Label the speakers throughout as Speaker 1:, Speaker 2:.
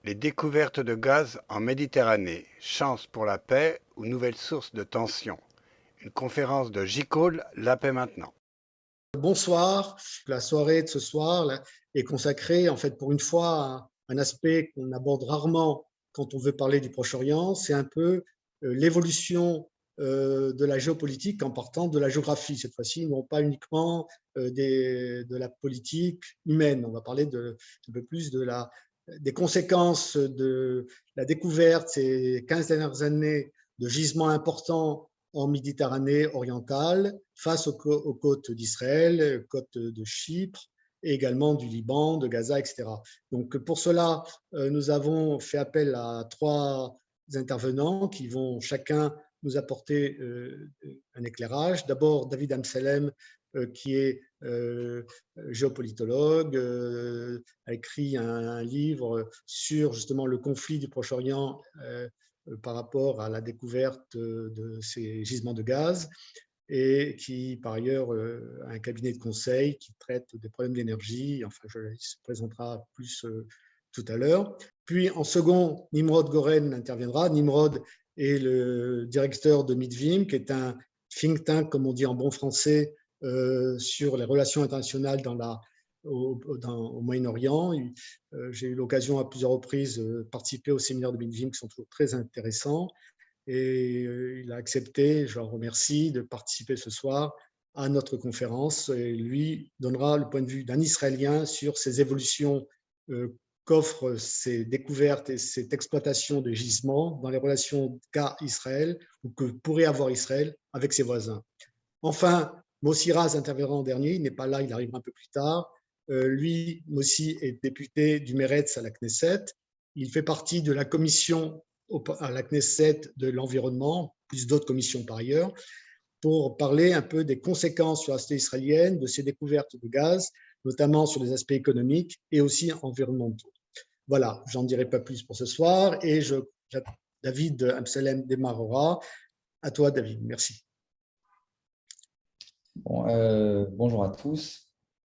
Speaker 1: Les découvertes de gaz en Méditerranée, chance pour la paix ou nouvelle source de tension? Une conférence de J. Cole, La paix maintenant.
Speaker 2: Bonsoir. La soirée de ce soir est consacrée, en fait, pour une fois, à un aspect qu'on aborde rarement quand on veut parler du Proche-Orient. C'est un peu l'évolution de la géopolitique en partant de la géographie, cette fois-ci, non pas uniquement de la politique humaine. On va parler un peu plus des conséquences de la découverte ces 15 dernières années de gisements importants en Méditerranée orientale, face aux côtes d'Israël, côtes de Chypre, et également du Liban, de Gaza, etc. Donc pour cela, nous avons fait appel à trois intervenants qui vont chacun nous apporter un éclairage. D'abord, David Amsalem, qui est géopolitologue, a écrit un livre sur justement le conflit du Proche-Orient par rapport à la découverte de ces gisements de gaz et qui, par ailleurs, a un cabinet de conseil qui traite des problèmes d'énergie. Enfin, il se présentera plus tout à l'heure. Puis, en second, Nimrod Goren interviendra. Nimrod est le directeur de Midvim, qui est un think tank, comme on dit en bon français, sur les relations internationales au Moyen-Orient. J'ai eu l'occasion à plusieurs reprises de participer aux séminaires de Midvim qui sont toujours très intéressants. Et il a accepté, je le remercie, de participer ce soir à notre conférence. Et lui donnera le point de vue d'un Israélien sur ces évolutions qu'offrent ces découvertes et cette exploitation des gisements dans les relations qu'a Israël ou que pourrait avoir Israël avec ses voisins. Enfin, Mossi Raz interviendra en dernier. Il n'est pas là, il arrivera un peu plus tard. Lui, Mossi, est député du Meretz à la Knesset. Il fait partie de la commission à la Knesset de l'environnement, plus d'autres commissions par ailleurs, pour parler un peu des conséquences sur la société israélienne de ces découvertes de gaz, notamment sur les aspects économiques et aussi environnementaux. Voilà, j'en dirai pas plus pour ce soir et David Amsalem démarrera. À toi, David. Merci.
Speaker 3: Bonjour à tous.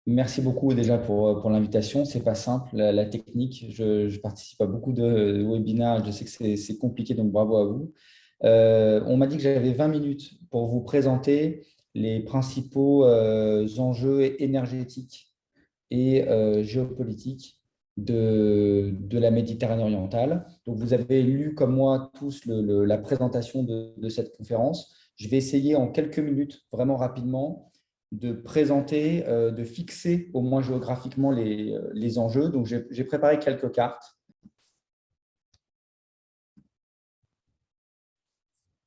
Speaker 3: Merci beaucoup déjà pour l'invitation. Ce n'est pas simple, la technique. Je participe à beaucoup de webinaires. Je sais que c'est compliqué, donc bravo à vous. On m'a dit que j'avais 20 minutes pour vous présenter les principaux enjeux énergétiques et géopolitiques de la Méditerranée orientale. Donc, vous avez lu comme moi tous la présentation de cette conférence. Je vais essayer en quelques minutes, vraiment rapidement, de présenter, de fixer au moins géographiquement les enjeux. Donc, j'ai préparé quelques cartes.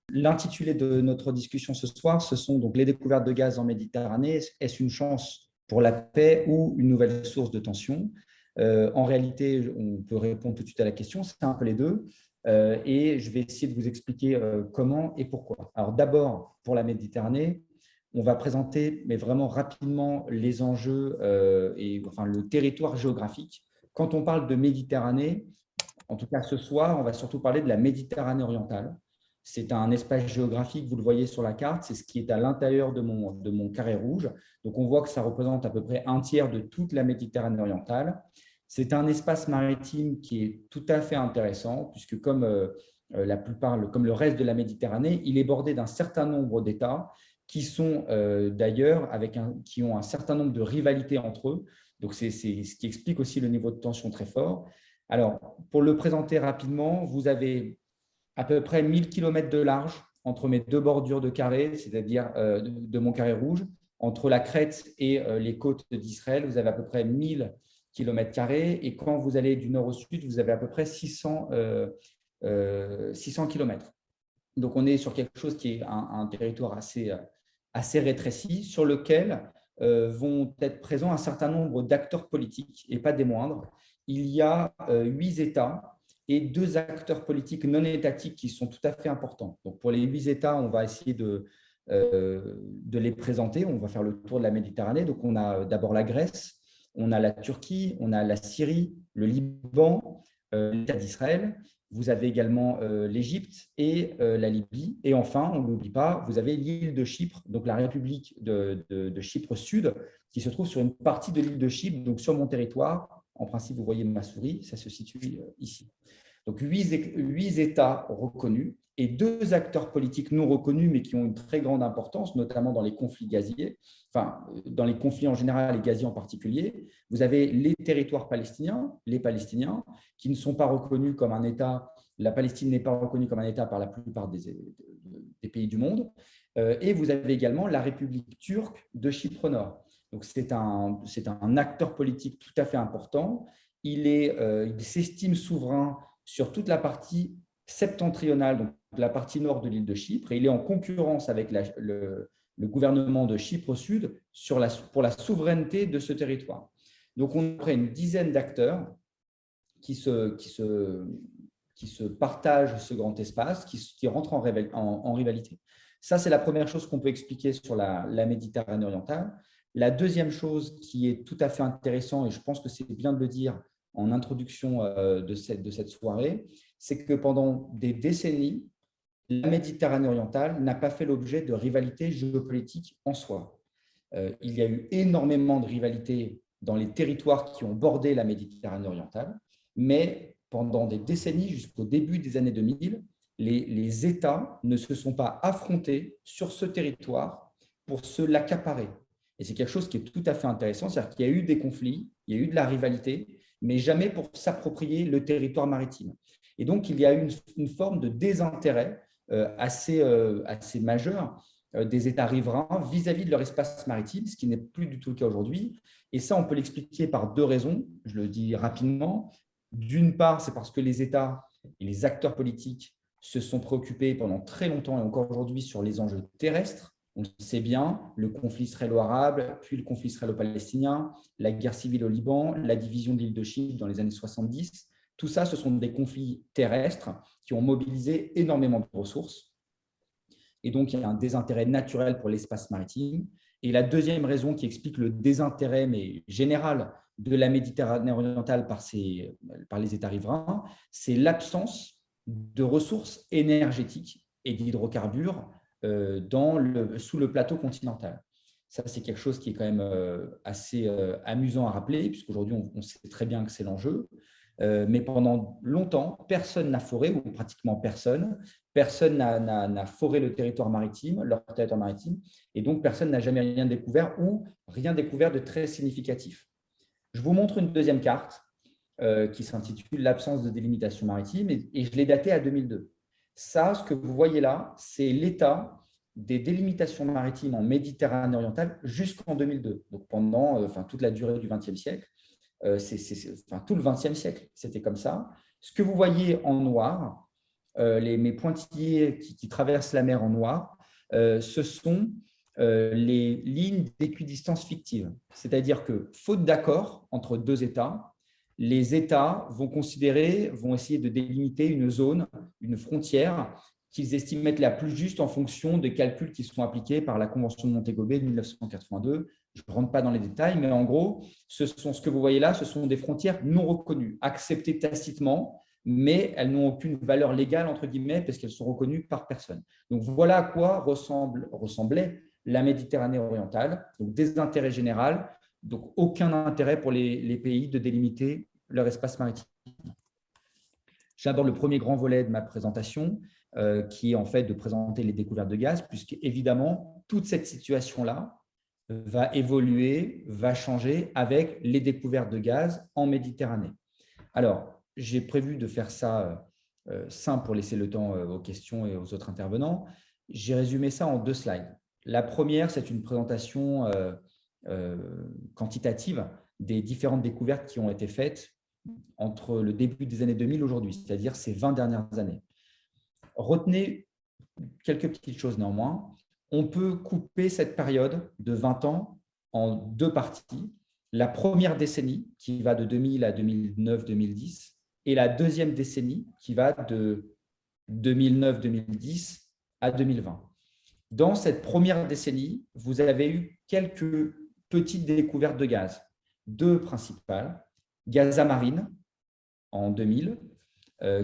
Speaker 3: L'intitulé de notre discussion ce soir, ce sont donc les découvertes de gaz en Méditerranée. Est-ce une chance pour la paix ou une nouvelle source de tension? En réalité, on peut répondre tout de suite à la question, c'est un peu les deux. Et je vais essayer de vous expliquer comment et pourquoi. Alors d'abord, pour la Méditerranée, on va présenter, mais vraiment rapidement, les enjeux et enfin, le territoire géographique. Quand on parle de Méditerranée, en tout cas ce soir, on va surtout parler de la Méditerranée orientale. C'est un espace géographique, vous le voyez sur la carte, c'est ce qui est à l'intérieur de mon carré rouge. Donc, on voit que ça représente à peu près un tiers de toute la Méditerranée orientale. C'est un espace maritime qui est tout à fait intéressant, puisque comme comme le reste de la Méditerranée, il est bordé d'un certain nombre d'États qui sont d'ailleurs qui ont un certain nombre de rivalités entre eux. Donc, c'est ce qui explique aussi le niveau de tension très fort. Alors, pour le présenter rapidement, vous avez à peu près 1000 km de large entre mes deux bordures de carré, c'est-à-dire de mon carré rouge. Entre la Crète et les côtes d'Israël, vous avez à peu près 1000 km². Et quand vous allez du nord au sud, vous avez à peu près 600 km. Donc, on est sur quelque chose qui est un territoire assez rétréci, sur lequel vont être présents un certain nombre d'acteurs politiques, et pas des moindres. Il y a 8 États et 2 acteurs politiques non étatiques qui sont tout à fait importants. Donc, pour les 8 États, on va essayer de les présenter. On va faire le tour de la Méditerranée. Donc, on a d'abord la Grèce, on a la Turquie, on a la Syrie, le Liban, l'État d'Israël. Vous avez également l'Égypte et la Libye. Et enfin, on ne l'oublie pas, vous avez l'île de Chypre, donc la République de Chypre Sud, qui se trouve sur une partie de l'île de Chypre, donc sur mon territoire. En principe, vous voyez ma souris, ça se situe ici. Donc, 8 États reconnus et 2 acteurs politiques non reconnus, mais qui ont une très grande importance, notamment dans les conflits gaziers, enfin, dans les conflits en général et gaziers en particulier. Vous avez les territoires palestiniens, les Palestiniens, qui ne sont pas reconnus comme un État. La Palestine n'est pas reconnue comme un État par la plupart des pays du monde. Et vous avez également la République turque de Chypre Nord. Donc, c'est un acteur politique tout à fait important. Il s'estime souverain sur toute la partie septentrionale, donc la partie nord de l'île de Chypre, et il est en concurrence avec le gouvernement de Chypre Sud pour la souveraineté de ce territoire. Donc, on a une dizaine d'acteurs qui se partagent ce grand espace, qui rentrent en rivalité. Ça, c'est la première chose qu'on peut expliquer sur la Méditerranée orientale. La deuxième chose qui est tout à fait intéressante, et je pense que c'est bien de le dire en introduction de cette soirée, c'est que pendant des décennies, la Méditerranée orientale n'a pas fait l'objet de rivalités géopolitiques en soi. Il y a eu énormément de rivalités dans les territoires qui ont bordé la Méditerranée orientale, mais pendant des décennies, jusqu'au début des années 2000, les États ne se sont pas affrontés sur ce territoire pour se l'accaparer. Et c'est quelque chose qui est tout à fait intéressant, c'est-à-dire qu'il y a eu des conflits, il y a eu de la rivalité, mais jamais pour s'approprier le territoire maritime. Et donc, il y a eu une forme de désintérêt assez majeur des États riverains vis-à-vis de leur espace maritime, ce qui n'est plus du tout le cas aujourd'hui. Et ça, on peut l'expliquer par 2 raisons, je le dis rapidement. D'une part, c'est parce que les États et les acteurs politiques se sont préoccupés pendant très longtemps et encore aujourd'hui sur les enjeux terrestres. On le sait bien, le conflit israélo-arabe, puis le conflit israélo-palestinien, la guerre civile au Liban, la division de l'île de Chypre dans les années 70. Tout ça, ce sont des conflits terrestres qui ont mobilisé énormément de ressources. Et donc, il y a un désintérêt naturel pour l'espace maritime. Et la deuxième raison qui explique le désintérêt mais général de la Méditerranée orientale par les États riverains, c'est l'absence de ressources énergétiques et d'hydrocarbures sous le plateau continental. Ça, c'est quelque chose qui est quand même assez amusant à rappeler, puisqu'aujourd'hui, on sait très bien que c'est l'enjeu. Mais pendant longtemps, personne n'a foré, ou pratiquement personne n'a foré le territoire maritime, leur territoire maritime, et donc personne n'a jamais rien découvert ou rien découvert de très significatif. Je vous montre une deuxième carte qui s'intitule « L'absence de délimitation maritime » et je l'ai datée à 2002. Ça, ce que vous voyez là, c'est l'état des délimitations maritimes en Méditerranée orientale jusqu'en 2002, donc pendant toute la durée du XXe siècle. Tout le XXe siècle, c'était comme ça. Ce que vous voyez en noir, mes pointillés qui traversent la mer en noir, ce sont les lignes d'équidistance fictives. C'est-à-dire que, faute d'accord entre 2 États, les États vont essayer de délimiter une zone, une frontière qu'ils estiment être la plus juste en fonction des calculs qui sont appliqués par la Convention de Montego Bay de 1982. Je ne rentre pas dans les détails, mais en gros, ce que vous voyez là, ce sont des frontières non reconnues, acceptées tacitement, mais elles n'ont aucune valeur légale, entre guillemets, parce qu'elles sont reconnues par personne. Donc, voilà à quoi ressemblait la Méditerranée orientale, donc désintérêt général, donc aucun intérêt pour les pays de délimiter leur espace maritime. J'aborde le premier grand volet de ma présentation, qui est en fait de présenter les découvertes de gaz, puisque évidemment, toute cette situation-là va évoluer, va changer avec les découvertes de gaz en Méditerranée. Alors, j'ai prévu de faire ça simple pour laisser le temps aux questions et aux autres intervenants. J'ai résumé ça en 2 slides. La première, c'est une présentation quantitative des différentes découvertes qui ont été faites entre le début des années 2000 et aujourd'hui, c'est-à-dire ces 20 dernières années. Retenez quelques petites choses néanmoins. On peut couper cette période de 20 ans en 2 parties. La première décennie, qui va de 2000 à 2009-2010, et la deuxième décennie, qui va de 2009-2010 à 2020. Dans cette première décennie, vous avez eu quelques petites découvertes de gaz. 2 principales. Gaza Marine, en 2000,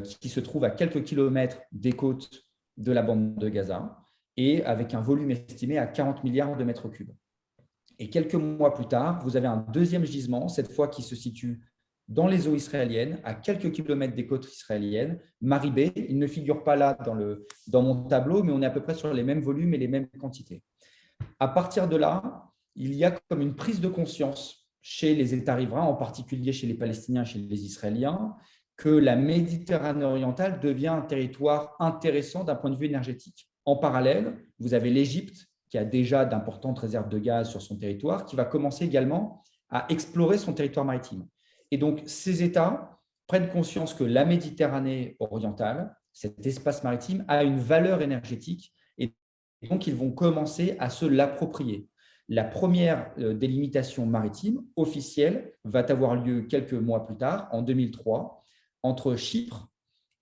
Speaker 3: qui se trouve à quelques kilomètres des côtes de la bande de Gaza et avec un volume estimé à 40 milliards de mètres cubes. Et quelques mois plus tard, vous avez un deuxième gisement, cette fois qui se situe dans les eaux israéliennes, à quelques kilomètres des côtes israéliennes, Maribé. Il ne figure pas là dans mon tableau, mais on est à peu près sur les mêmes volumes et les mêmes quantités. À partir de là, il y a comme une prise de conscience chez les États riverains, en particulier chez les Palestiniens, chez les Israéliens, que la Méditerranée orientale devient un territoire intéressant d'un point de vue énergétique. En parallèle, vous avez l'Égypte, qui a déjà d'importantes réserves de gaz sur son territoire, qui va commencer également à explorer son territoire maritime. Et donc, ces États prennent conscience que la Méditerranée orientale, cet espace maritime, a une valeur énergétique et donc ils vont commencer à se l'approprier. La première délimitation maritime officielle va avoir lieu quelques mois plus tard, en 2003, entre Chypre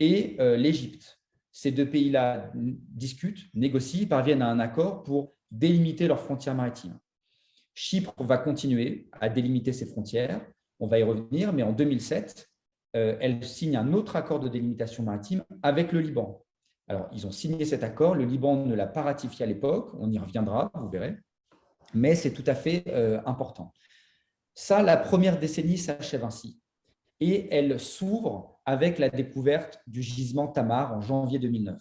Speaker 3: et l'Égypte. Ces deux pays-là discutent, négocient, parviennent à un accord pour délimiter leurs frontières maritimes. Chypre va continuer à délimiter ses frontières, on va y revenir, mais en 2007, elle signe un autre accord de délimitation maritime avec le Liban. Alors, ils ont signé cet accord, le Liban ne l'a pas ratifié à l'époque, on y reviendra, vous verrez, mais c'est tout à fait important. Ça, la première décennie s'achève ainsi, et elle s'ouvre avec la découverte du gisement Tamar en janvier 2009.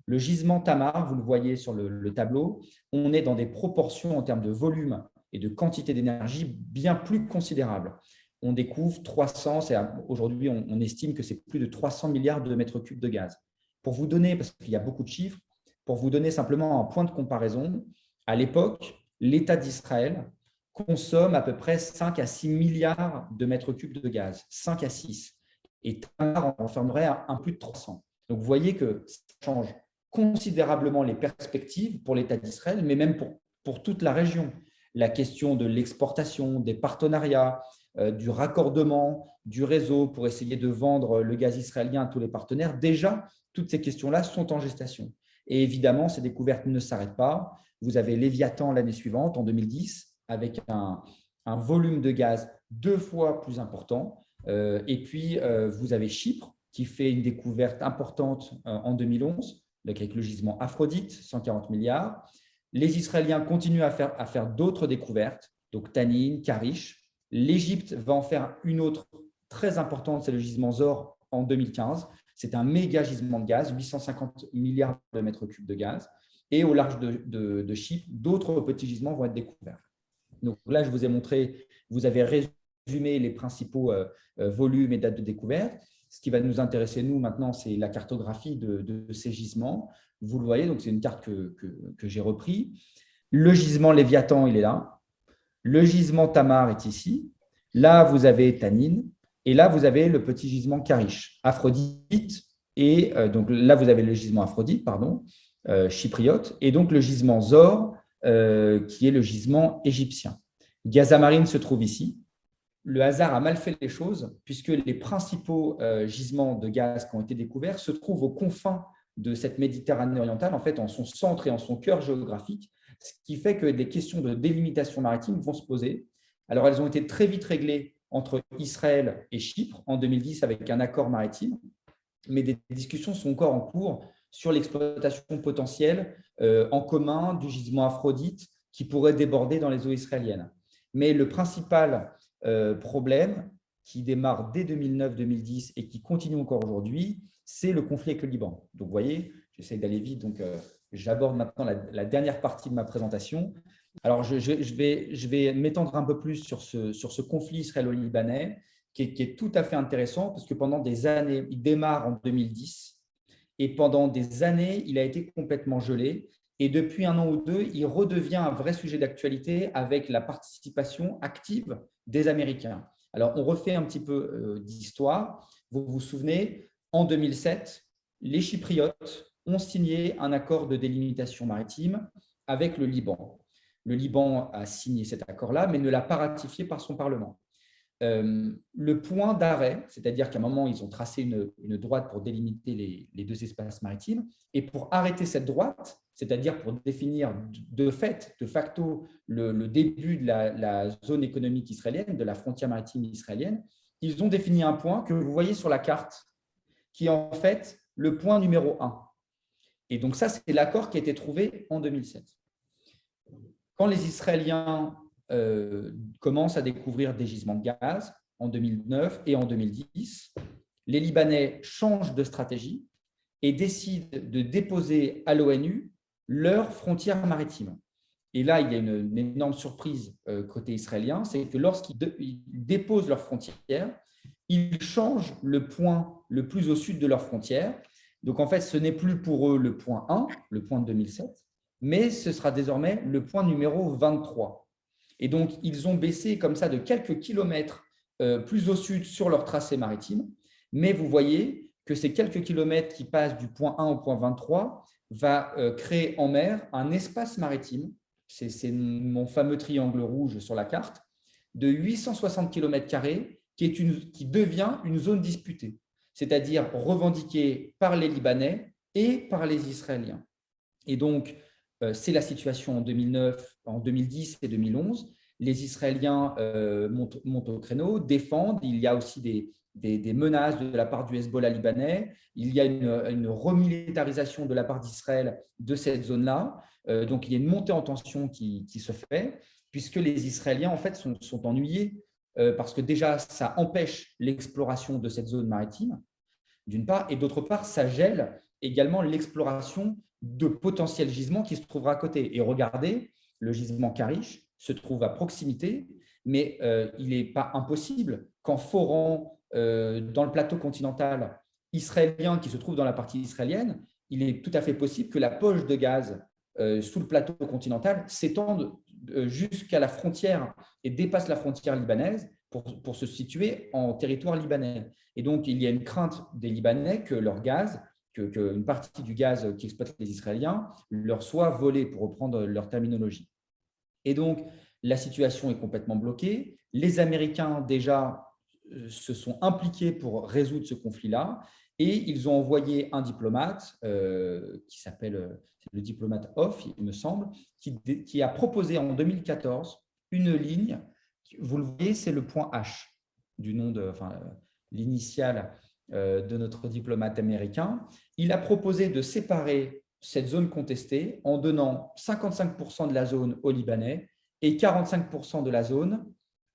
Speaker 3: Le gisement Tamar, vous le voyez sur le tableau, on est dans des proportions en termes de volume et de quantité d'énergie bien plus considérables. On découvre 300, aujourd'hui on estime que c'est plus de 300 milliards de mètres cubes de gaz. Pour vous donner, parce qu'il y a beaucoup de chiffres, pour vous donner simplement un point de comparaison, à l'époque, l'État d'Israël consomme à peu près 5 à 6 milliards de mètres cubes de gaz, 5 à 6. Et Tamar en renfermerait un plus de 300. Donc vous voyez que ça change considérablement les perspectives pour l'État d'Israël, mais même pour toute la région. La question de l'exportation, des partenariats, du raccordement, du réseau pour essayer de vendre le gaz israélien à tous les partenaires, déjà, toutes ces questions-là sont en gestation. Et évidemment, ces découvertes ne s'arrêtent pas. Vous avez Léviathan l'année suivante, en 2010, avec un volume de gaz 2 fois plus important. Et puis, vous avez Chypre, qui fait une découverte importante en 2011, avec le gisement Aphrodite, 140 milliards. Les Israéliens continuent à faire d'autres découvertes, donc Tanin, Karish. L'Égypte va en faire une autre très importante, c'est le gisement Zohr en 2015. C'est un méga gisement de gaz, 850 milliards de mètres cubes de gaz. Et au large de Chypre, d'autres petits gisements vont être découverts. Donc là, je vous ai montré, vous avez résumé les principaux volumes et dates de découverte. Ce qui va nous intéresser, nous, maintenant, c'est la cartographie de ces gisements. Vous le voyez, donc c'est une carte que j'ai reprise. Le gisement Léviathan, il est là. Le gisement Tamar est ici. Là, vous avez Tanin. Et là, vous avez le petit gisement Karish, Aphrodite. Et donc là, vous avez le gisement Aphrodite, chypriote. Et donc le gisement Zohr, qui est le gisement égyptien. Gazamarine se trouve ici. Le hasard a mal fait les choses, puisque les principaux gisements de gaz qui ont été découverts se trouvent aux confins de cette Méditerranée orientale, en fait, en son centre et en son cœur géographique, ce qui fait que des questions de délimitation maritime vont se poser. Alors, elles ont été très vite réglées entre Israël et Chypre en 2010 avec un accord maritime, mais des discussions sont encore en cours sur l'exploitation potentielle en commun du gisement Aphrodite qui pourrait déborder dans les eaux israéliennes. Mais le principal problème qui démarre dès 2009-2010 et qui continue encore aujourd'hui, c'est le conflit avec le Liban. Donc, vous voyez, j'essaie d'aller vite, donc j'aborde maintenant la dernière partie de ma présentation. Alors, je vais m'étendre un peu plus sur ce conflit israélo-libanais qui est tout à fait intéressant parce que pendant des années, il démarre en 2010 et pendant des années, il a été complètement gelé. Et depuis 1 an ou 2, il redevient un vrai sujet d'actualité avec la participation active des Américains. Alors, on refait un petit peu d'histoire. Vous vous souvenez, en 2007, les Chypriotes ont signé un accord de délimitation maritime avec le Liban. Le Liban a signé cet accord-là, mais ne l'a pas ratifié par son Parlement. Le point d'arrêt, c'est-à-dire qu'à un moment, ils ont tracé une droite pour délimiter les deux espaces maritimes, et pour arrêter cette droite, c'est-à-dire pour définir de fait, de facto, le début de la zone économique israélienne, de la frontière maritime israélienne, ils ont défini un point que vous voyez sur la carte, qui est en fait le point numéro 1. Et donc ça, c'est l'accord qui a été trouvé en 2007. Quand les Israéliens commencent à découvrir des gisements de gaz, en 2009 et en 2010, les Libanais changent de stratégie et décident de déposer à l'ONU leurs frontières maritimes. Et là, il y a une énorme surprise côté israélien, c'est que lorsqu'ils déposent leurs frontières, ils changent le point le plus au sud de leurs frontières. Donc, en fait, ce n'est plus pour eux le point 1, le point de 2007, mais ce sera désormais le point numéro 23. Et donc, ils ont baissé comme ça de quelques kilomètres plus au sud sur leur tracé maritime. Mais vous voyez que ces quelques kilomètres qui passent du point 1 au point 23 va créer en mer un espace maritime, c'est mon fameux triangle rouge sur la carte, de 860 km² qui devient une zone disputée, c'est-à-dire revendiquée par les Libanais et par les Israéliens. Et donc, c'est la situation en 2009, en 2010 et 2011. Les Israéliens montent au créneau, défendent. Il y a aussi des menaces de la part du Hezbollah libanais. Il y a une remilitarisation de la part d'Israël de cette zone-là. Donc, il y a une montée en tension qui se fait, puisque les Israéliens, en fait, sont ennuyés parce que déjà, ça empêche l'exploration de cette zone maritime, d'une part, et d'autre part, ça gèle également l'exploration de potentiels gisements qui se trouvera à côté. Et regardez, le gisement Karish se trouve à proximité, mais il n'est pas impossible qu'en forant dans le plateau continental israélien qui se trouve dans la partie israélienne, il est tout à fait possible que la poche de gaz sous le plateau continental s'étende jusqu'à la frontière et dépasse la frontière libanaise pour se situer en territoire libanais. Et donc, il y a une crainte des Libanais que leur gaz, qu'une partie du gaz qu'exploitent les Israéliens leur soit volée, pour reprendre leur terminologie. Et donc, la situation est complètement bloquée. Les Américains, déjà, se sont impliqués pour résoudre ce conflit-là et ils ont envoyé un diplomate qui s'appelle le diplomate Hof, il me semble, qui a proposé en 2014 une ligne. Vous le voyez, c'est le point H du nom l'initiale de notre diplomate américain. Il a proposé de séparer cette zone contestée en donnant 55% de la zone aux Libanais et 45% de la zone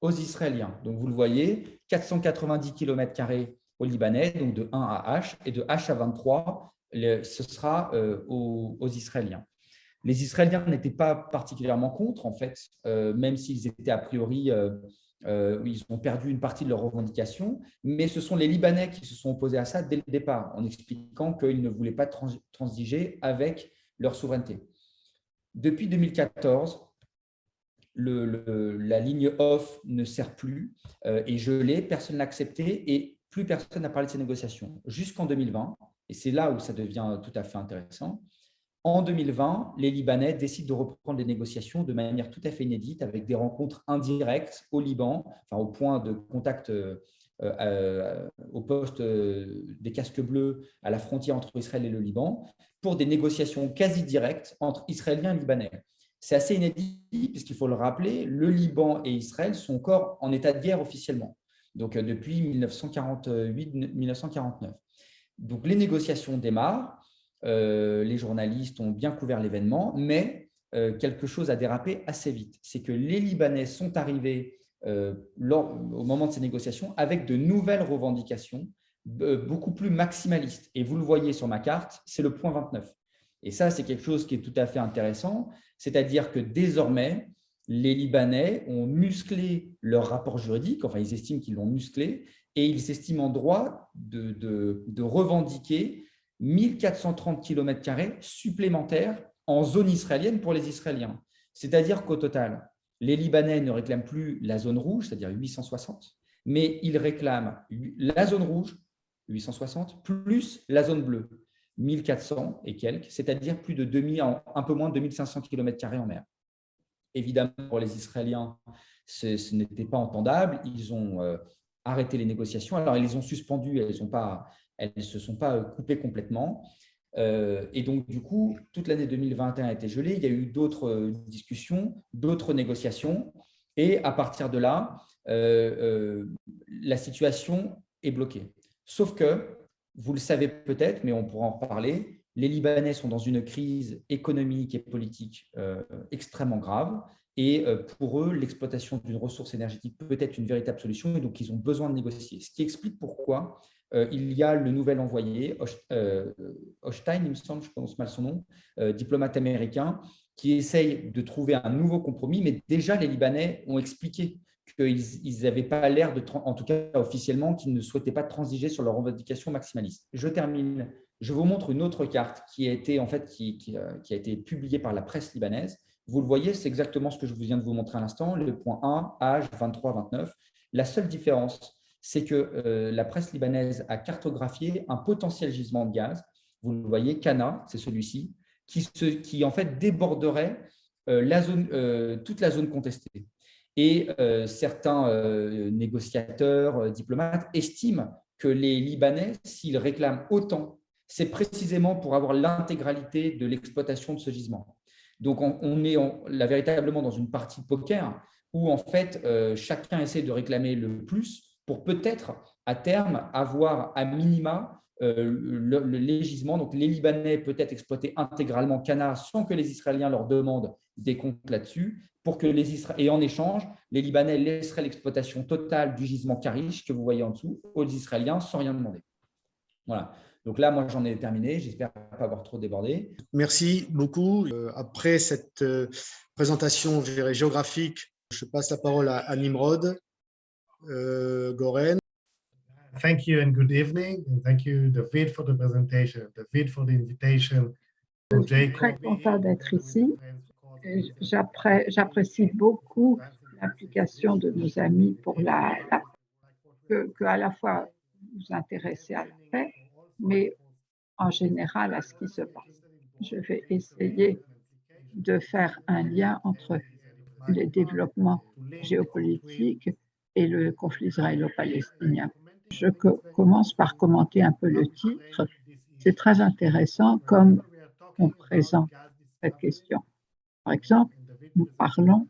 Speaker 3: aux Israéliens. Donc, vous le voyez, 490 km² aux Libanais, donc de 1 à H, et de H à 23, ce sera aux Israéliens. Les Israéliens n'étaient pas particulièrement contre, en fait, même s'ils étaient a priori, ils ont perdu une partie de leurs revendications, mais ce sont les Libanais qui se sont opposés à ça dès le départ, en expliquant qu'ils ne voulaient pas transiger avec leur souveraineté. Depuis 2014, la ligne off ne sert plus, est gelée, personne n'a accepté et plus personne n'a parlé de ces négociations. Jusqu'en 2020, et c'est là où ça devient tout à fait intéressant. En 2020, les Libanais décident de reprendre les négociations de manière tout à fait inédite avec des rencontres indirectes au Liban, au point de contact au poste des casques bleus à la frontière entre Israël et le Liban, pour des négociations quasi directes entre Israéliens et Libanais. C'est assez inédit puisqu'il faut le rappeler, le Liban et Israël sont encore en état de guerre officiellement, donc depuis 1948-1949. Donc les négociations démarrent. Les journalistes ont bien couvert l'événement, mais quelque chose a dérapé assez vite. C'est que les Libanais sont arrivés au moment de ces négociations avec de nouvelles revendications beaucoup plus maximalistes. Et vous le voyez sur ma carte, c'est le point 29. Et ça, c'est quelque chose qui est tout à fait intéressant, c'est-à-dire que désormais, les Libanais ont musclé leur rapport juridique, enfin ils estiment qu'ils l'ont musclé, et ils s'estiment en droit de revendiquer 1430 km² supplémentaires en zone israélienne pour les Israéliens. C'est-à-dire qu'au total, les Libanais ne réclament plus la zone rouge, c'est-à-dire 860, mais ils réclament la zone rouge, 860, plus la zone bleue, 1400 et quelques, c'est-à-dire plus de un peu moins de 2500 km² en mer. Évidemment, pour les Israéliens, ce n'était pas entendable. Ils ont arrêté les négociations. Alors, ils les ont suspendues, elles ne se sont pas coupées complètement. Et donc, du coup, toute l'année 2021 a été gelée. Il y a eu d'autres discussions, d'autres négociations. Et à partir de là, la situation est bloquée. Sauf que, vous le savez peut-être, mais on pourra en reparler, les Libanais sont dans une crise économique et politique extrêmement grave. Et pour eux, l'exploitation d'une ressource énergétique peut être une véritable solution et donc ils ont besoin de négocier. Ce qui explique pourquoi il y a le nouvel envoyé, Hochstein, il me semble, je prononce mal son nom, diplomate américain, qui essaye de trouver un nouveau compromis, mais déjà les Libanais ont expliqué qu'ils n'avaient pas l'air, en tout cas officiellement, qu'ils ne souhaitaient pas transiger sur leurs revendications maximalistes. Je termine. Je vous montre une autre carte qui a été, qui a été publiée par la presse libanaise. Vous le voyez, c'est exactement ce que je viens de vous montrer à l'instant, le point 1, âge 23-29. La seule différence, c'est que la presse libanaise a cartographié un potentiel gisement de gaz. Vous le voyez, Cana, c'est celui-ci, qui en fait déborderait toute la zone contestée. Et certains négociateurs, diplomates estiment que les Libanais, s'ils réclament autant, c'est précisément pour avoir l'intégralité de l'exploitation de ce gisement. Donc, on est là véritablement dans une partie de poker où, en fait, chacun essaie de réclamer le plus pour peut-être, à terme, avoir à minima les gisements. Donc, les Libanais peut-être exploiter intégralement Cana sans que les Israéliens leur demandent des comptes là-dessus, et en échange, les Libanais laisseraient l'exploitation totale du gisement Karish que vous voyez en dessous aux Israéliens sans rien demander. Voilà. Donc là, moi, j'en ai terminé. J'espère pas avoir trop débordé.
Speaker 2: Merci beaucoup. Après cette présentation géographique, je passe la parole à Nimrod Goren.
Speaker 4: Thank you and good evening. And thank you, David, for the presentation, David, for the invitation.
Speaker 5: Je suis très content d'être ici. J'apprécie beaucoup l'implication de nos amis pour que à la fois vous intéressez à la paix, mais en général à ce qui se passe. Je vais essayer de faire un lien entre les développements géopolitiques et le conflit israélo-palestinien. Je commence par commenter un peu le titre. C'est très intéressant comme on présente cette question. Par exemple, nous parlons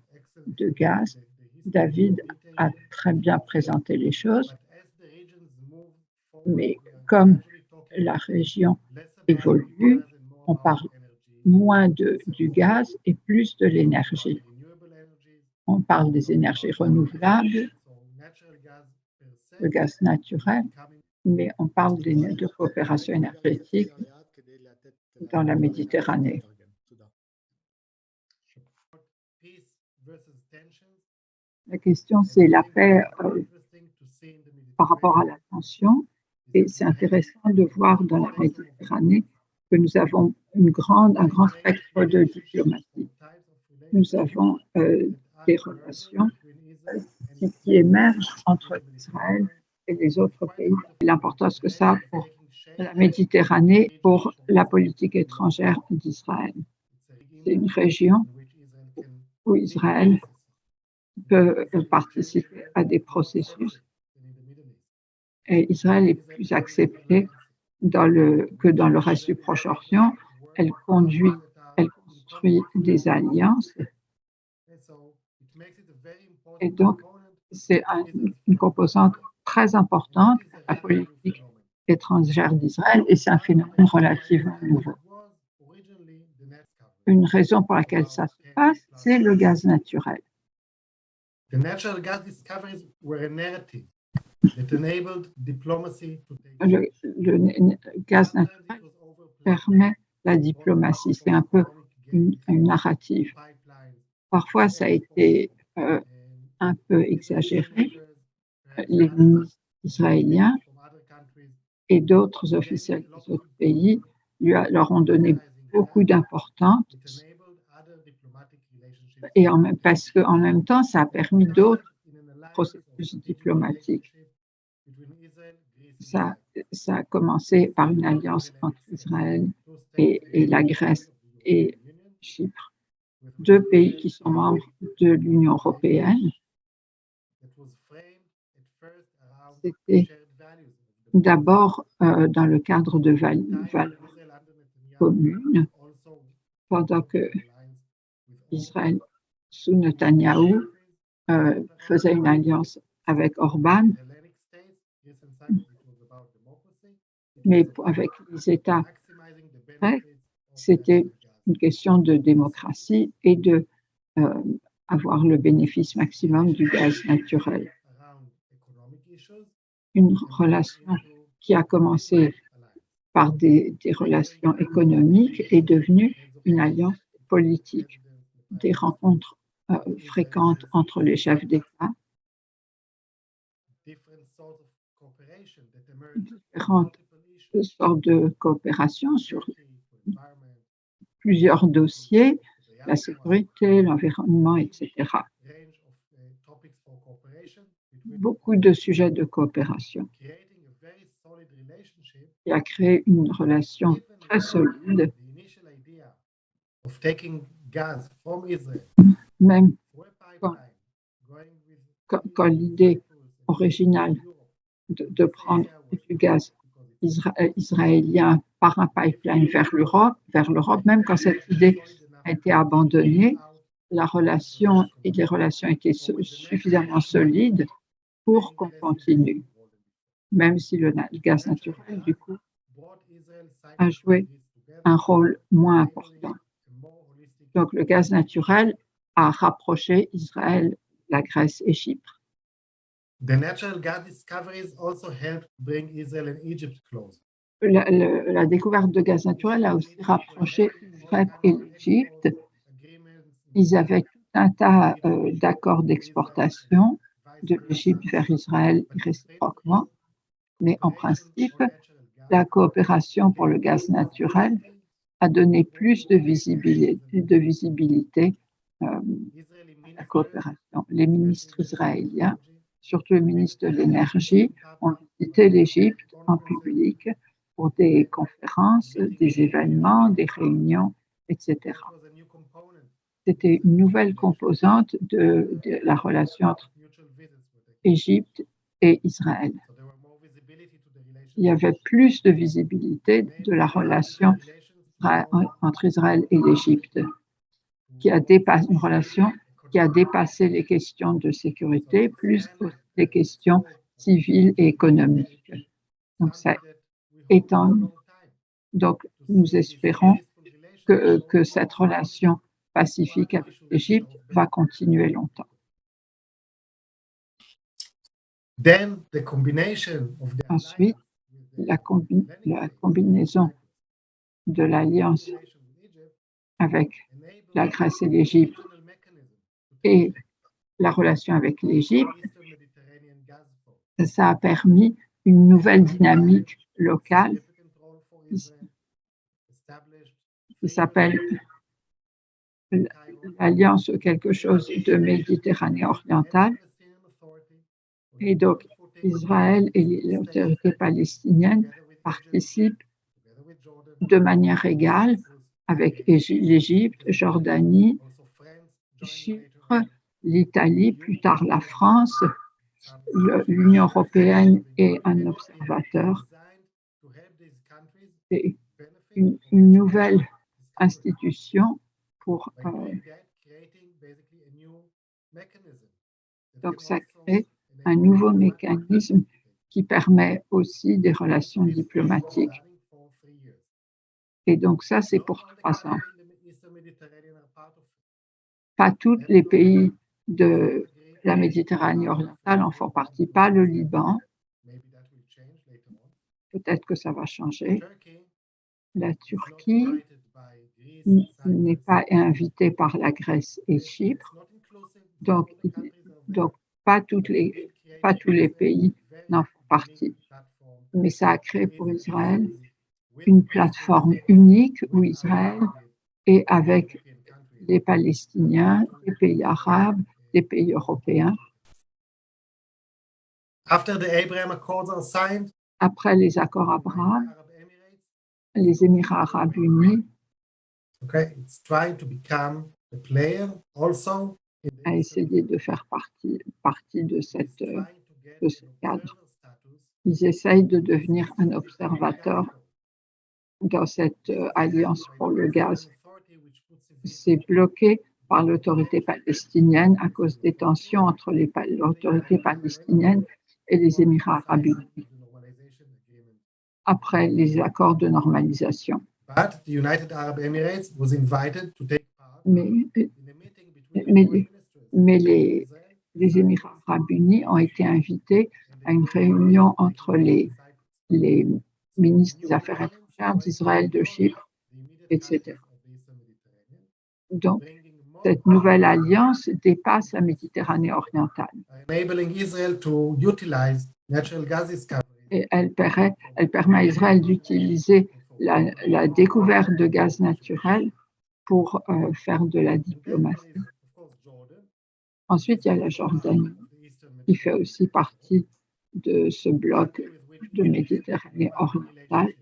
Speaker 5: de gaz. David a très bien présenté les choses, mais comme la région évolue, on parle moins du gaz et plus de l'énergie. On parle des énergies renouvelables, le gaz naturel, mais on parle de coopération énergétique dans la Méditerranée. La question, c'est la paix par rapport à la tension. Et c'est intéressant de voir dans la Méditerranée que nous avons un grand spectre de diplomatie. Nous avons des relations qui émergent entre Israël et les autres pays. L'importance que ça a pour la Méditerranée, pour la politique étrangère d'Israël. C'est une région où Israël peut participer à des processus et Israël est plus accepté que dans le reste du Proche-Orient. Elle construit des alliances et donc c'est une composante très importante de la politique étrangère d'Israël et c'est un phénomène relativement nouveau. Une raison pour laquelle ça se passe, c'est le gaz naturel.
Speaker 4: The natural gas discoveries were a narrative that enabled diplomacy to take
Speaker 5: Le gaz naturel permet la diplomatie. C'est un peu une narrative. Parfois, ça a été un peu exagéré. Les ministres israéliens et d'autres officiels des autres pays leur ont donné beaucoup d'importance et parce qu'en même temps, ça a permis d'autres processus diplomatiques. Ça a commencé par une alliance entre Israël et la Grèce et Chypre, deux pays qui sont membres de l'Union européenne. C'était d'abord dans le cadre de valeurs communes, pendant que Israël, sous Netanyahou, faisait une alliance avec Orban, mais avec les États grecs, c'était une question de démocratie et de avoir le bénéfice maximum du gaz naturel. Une relation qui a commencé par des relations économiques est devenue une alliance politique. Des rencontres fréquentes entre les chefs d'État, différentes sortes de coopération sur plusieurs dossiers, la sécurité, l'environnement, etc. Beaucoup de sujets de coopération. Il a créé une relation très solide, même quand l'idée originale de prendre du gaz israélien par un pipeline vers l'Europe, même quand cette idée a été abandonnée, la relation et les relations étaient suffisamment solides pour qu'on continue, même si le gaz naturel, du coup, a joué un rôle moins important. Donc, le gaz naturel a rapproché Israël, la Grèce et Chypre.
Speaker 4: The natural gas discoveries also helped bring Israel and Egypt closer.
Speaker 5: La découverte de gaz naturel a aussi rapproché Israël et l'Égypte. Ils avaient tout un tas d'accords d'exportation de l'Égypte vers Israël réciproquement, mais en principe, la coopération pour le gaz naturel a donné plus de visibilité à la coopération. Les ministres israéliens, surtout le ministre de l'Énergie, ont visité l'Égypte en public pour des conférences, des événements, des réunions, etc. C'était une nouvelle composante de la relation entre Égypte et Israël. Il y avait plus de visibilité de la relation entre Israël et l'Égypte, une relation qui a dépassé les questions de sécurité, plus les questions civiles et économiques. Donc, ça étend. Donc, nous espérons que cette relation pacifique avec l'Égypte va continuer longtemps. Ensuite, la combinaison de l'alliance avec la Grèce et l'Égypte et la relation avec l'Égypte, ça a permis une nouvelle dynamique locale qui s'appelle l'Alliance quelque chose de Méditerranée orientale. Et donc, Israël et l'autorité palestinienne participent de manière égale avec l'Égypte, Jordanie, Chypre, l'Italie, plus tard la France, l'Union européenne et un observateur. C'est une nouvelle institution pour donc ça crée un nouveau mécanisme qui permet aussi des relations diplomatiques. Et donc ça, c'est pour 3 ans. Pas tous les pays de la Méditerranée orientale en font partie, pas le Liban. Peut-être que ça va changer. La Turquie n'est pas invitée par la Grèce et Chypre. Donc pas tous les pays n'en font partie. Mais ça a créé pour Israël une plateforme unique où Israël est avec les Palestiniens, les pays arabes, les pays européens. Après les accords Abraham, les Émirats arabes unis a essayé de faire partie de ce cadre. Ils essayent de devenir un observateur dans cette alliance pour le gaz. C'est bloqué par l'autorité palestinienne à cause des tensions entre l'autorité palestinienne et les Émirats arabes unis après les accords de normalisation. Mais mais les Émirats arabes unis ont été invités à une réunion entre les ministres des Affaires étrangères d'Israël, de Chypre, etc. Donc, cette nouvelle alliance dépasse la Méditerranée orientale. Et elle permet à Israël d'utiliser la découverte de gaz naturel pour faire de la diplomatie. Ensuite, il y a la Jordanie, qui fait aussi partie de ce bloc de Méditerranée orientale.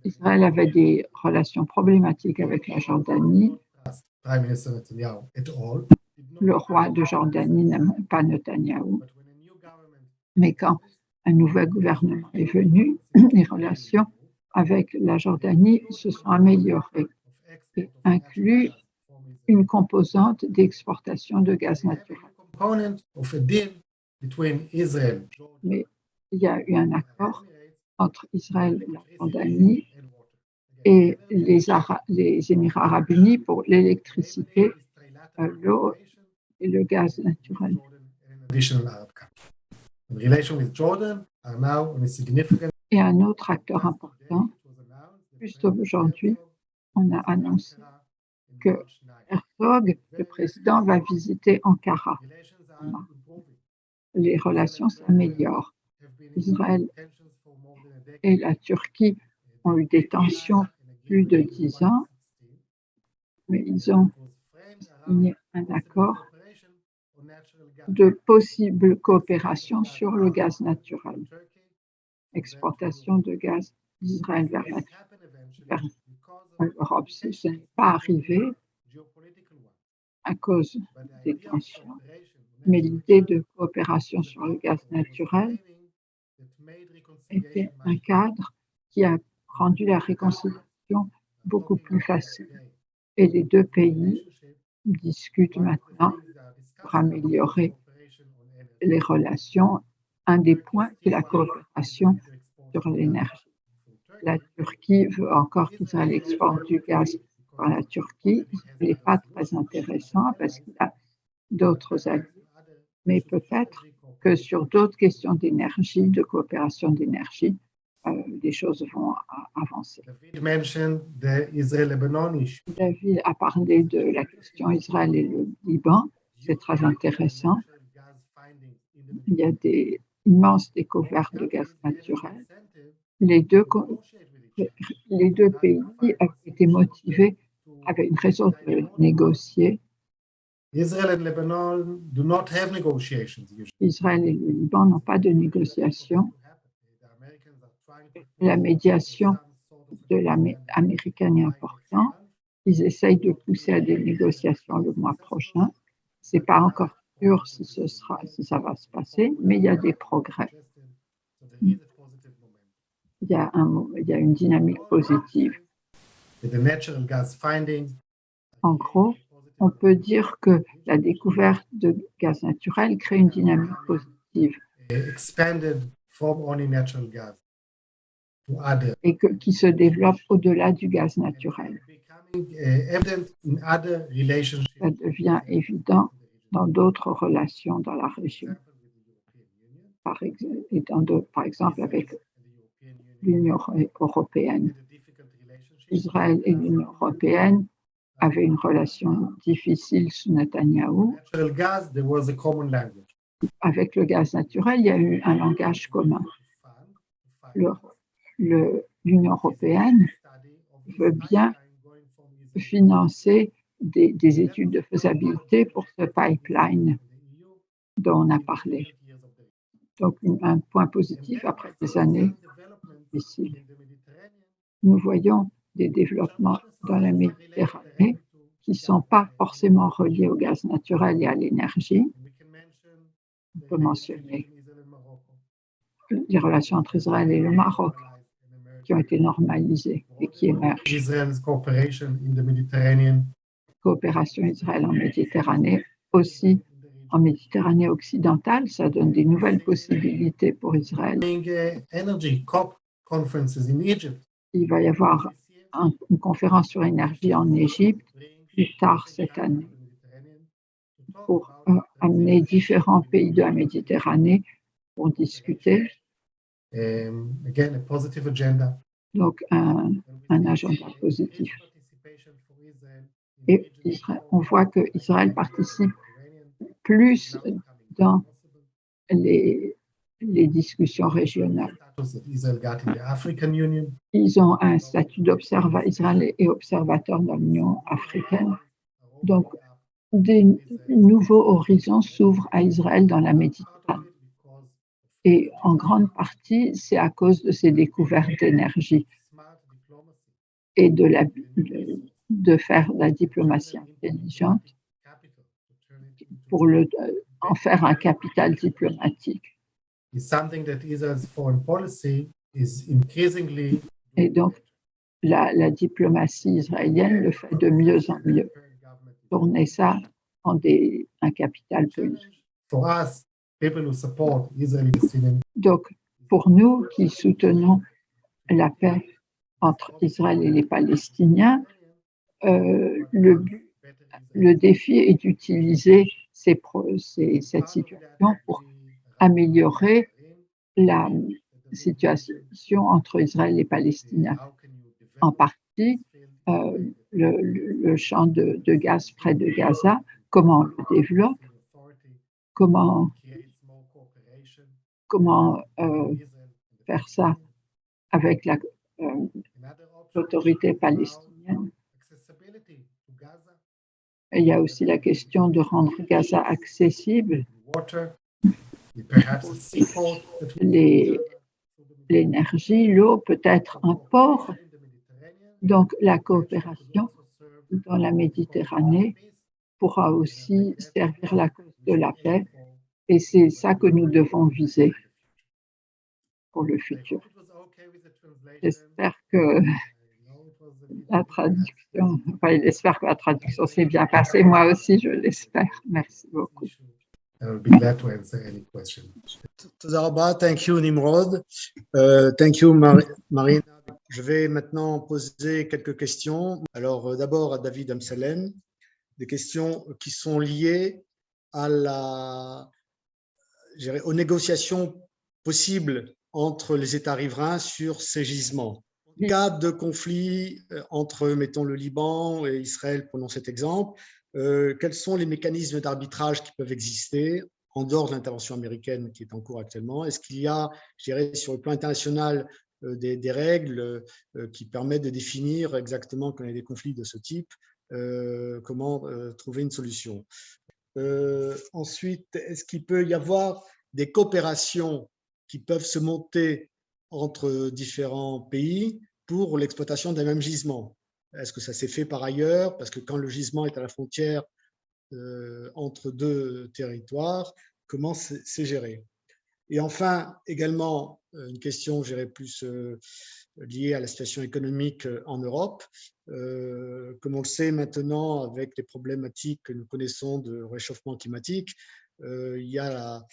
Speaker 5: Israël avait des relations problématiques avec la Jordanie. Le roi de Jordanie n'aime pas Netanyahou. Mais quand un nouvel gouvernement est venu, les relations avec la Jordanie se sont améliorées et incluent une composante d'exportation de gaz naturel. Mais il y a eu un accord entre Israël et la Jordanie et les Émirats arabes unis pour l'électricité, l'eau et le gaz naturel. Et un autre acteur important, juste aujourd'hui, on a annoncé que Herzog, le président, va visiter Ankara. Les relations s'améliorent. Israël et la Turquie ont eu des tensions plus de 10 ans, mais ils ont signé un accord de possible coopération sur le gaz naturel, exportation de gaz d'Israël vers l'Europe. Ce n'est pas arrivé à cause des tensions, mais l'idée de coopération sur le gaz naturel était un cadre qui a rendu la réconciliation beaucoup plus facile. Et les deux pays discutent maintenant pour améliorer les relations. Un des points, c'est la coopération sur l'énergie. La Turquie veut encore qu'Israël exporte du gaz par la Turquie. Ce n'est pas très intéressant parce qu'il y a d'autres alliés. Mais peut-être que sur d'autres questions d'énergie, de coopération d'énergie, les choses vont avancer. David a parlé de la question Israël et le Liban. C'est très intéressant. Il y a des immenses découvertes de gaz naturel. Les deux pays avaient été motivés, avaient une raison de négocier. Israël et le Liban n'ont pas de négociations. La médiation de l'américaine est importante. Ils essayent de pousser à des négociations le mois prochain. Ce n'est pas encore sûr si ça va se passer, mais il y a des progrès. Il y a une dynamique positive. En gros, on peut dire que la découverte de gaz naturel crée une dynamique positive et qui se développe au-delà du gaz naturel. Ça devient évident dans d'autres relations dans la région, par exemple avec l'Union européenne. Israël et l'Union européenne avaient une relation difficile sous Netanyahou. Avec le gaz naturel, il y a eu un langage commun. L'Union européenne veut bien financer des études de faisabilité pour ce pipeline dont on a parlé. Donc, un point positif après des années difficiles. Nous voyons des développements dans la Méditerranée qui ne sont pas forcément reliés au gaz naturel et à l'énergie. On peut mentionner les relations entre Israël et le Maroc qui ont été normalisées et qui émergent. Coopération Israël en Méditerranée, aussi en Méditerranée occidentale, ça donne des nouvelles possibilités pour Israël. Il va y avoir une conférence sur l'énergie en Égypte plus tard cette année. pour amener différents pays de la Méditerranée pour discuter.
Speaker 4: Again, a positive agenda.
Speaker 5: Donc, un agenda positif. Et on voit qu'Israël participe plus dans les discussions régionales. Ils ont un statut d'observateur, Israël est observateur dans l'Union africaine. Donc, des nouveaux horizons s'ouvrent à Israël dans la Méditerranée. Et en grande partie, c'est à cause de ces découvertes d'énergie et de faire la diplomatie intelligente pour en faire un capital diplomatique. Et donc, la diplomatie israélienne le fait de mieux en mieux, tourner ça en un capital politique. Donc, pour nous qui soutenons la paix entre Israël et les Palestiniens, le défi est d'utiliser cette situation pour améliorer la situation entre Israël et les Palestiniens. En partie, le champ de gaz près de Gaza, comment on le développe, comment faire ça avec l'autorité palestinienne. Et il y a aussi la question de rendre Gaza accessible, l'énergie, l'eau, peut-être un port. Donc, la coopération dans la Méditerranée pourra aussi servir la cause de la paix, et c'est ça que nous devons viser pour le futur. J'espère que la traduction s'est bien passée. Moi aussi, je l'espère. Merci beaucoup.
Speaker 4: I will be glad to answer any question.
Speaker 2: Thank you, Nimrod. Thank you, Marina. Je vais maintenant poser quelques questions. Alors, d'abord à David Amsalem, des questions qui sont liées aux négociations possibles entre les États riverains sur ces gisements. En cas de conflit entre, mettons, le Liban et Israël, prenons cet exemple, quels sont les mécanismes d'arbitrage qui peuvent exister en dehors de l'intervention américaine qui est en cours actuellement? Est-ce qu'il y a, je dirais, sur le plan international, des règles qui permettent de définir exactement quand il y a des conflits de ce type, comment trouver une solution? Ensuite, est-ce qu'il peut y avoir des coopérations qui peuvent se monter entre différents pays pour l'exploitation d'un même gisement? Est-ce que ça s'est fait par ailleurs? Parce que quand le gisement est à la frontière entre deux territoires, comment c'est géré? Et enfin, également, une question, je dirais, plus liée à la situation économique en Europe. Comme on le sait maintenant, avec les problématiques que nous connaissons de réchauffement climatique, il y a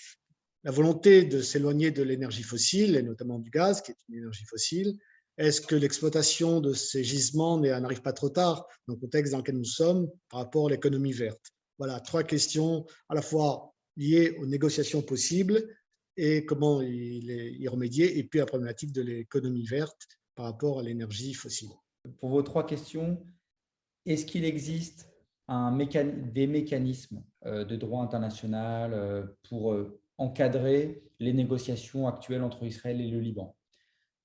Speaker 2: la volonté de s'éloigner de l'énergie fossile, et notamment du gaz, qui est une énergie fossile. Est-ce que l'exploitation de ces gisements n'arrive pas trop tard dans le contexte dans lequel nous sommes par rapport à l'économie verte? Voilà, 3 questions à la fois liées aux négociations possibles et comment y remédier, et puis la problématique de l'économie verte par rapport à l'énergie fossile.
Speaker 3: Pour vos 3 questions, est-ce qu'il existe des mécanismes de droit international pour encadrer les négociations actuelles entre Israël et le Liban?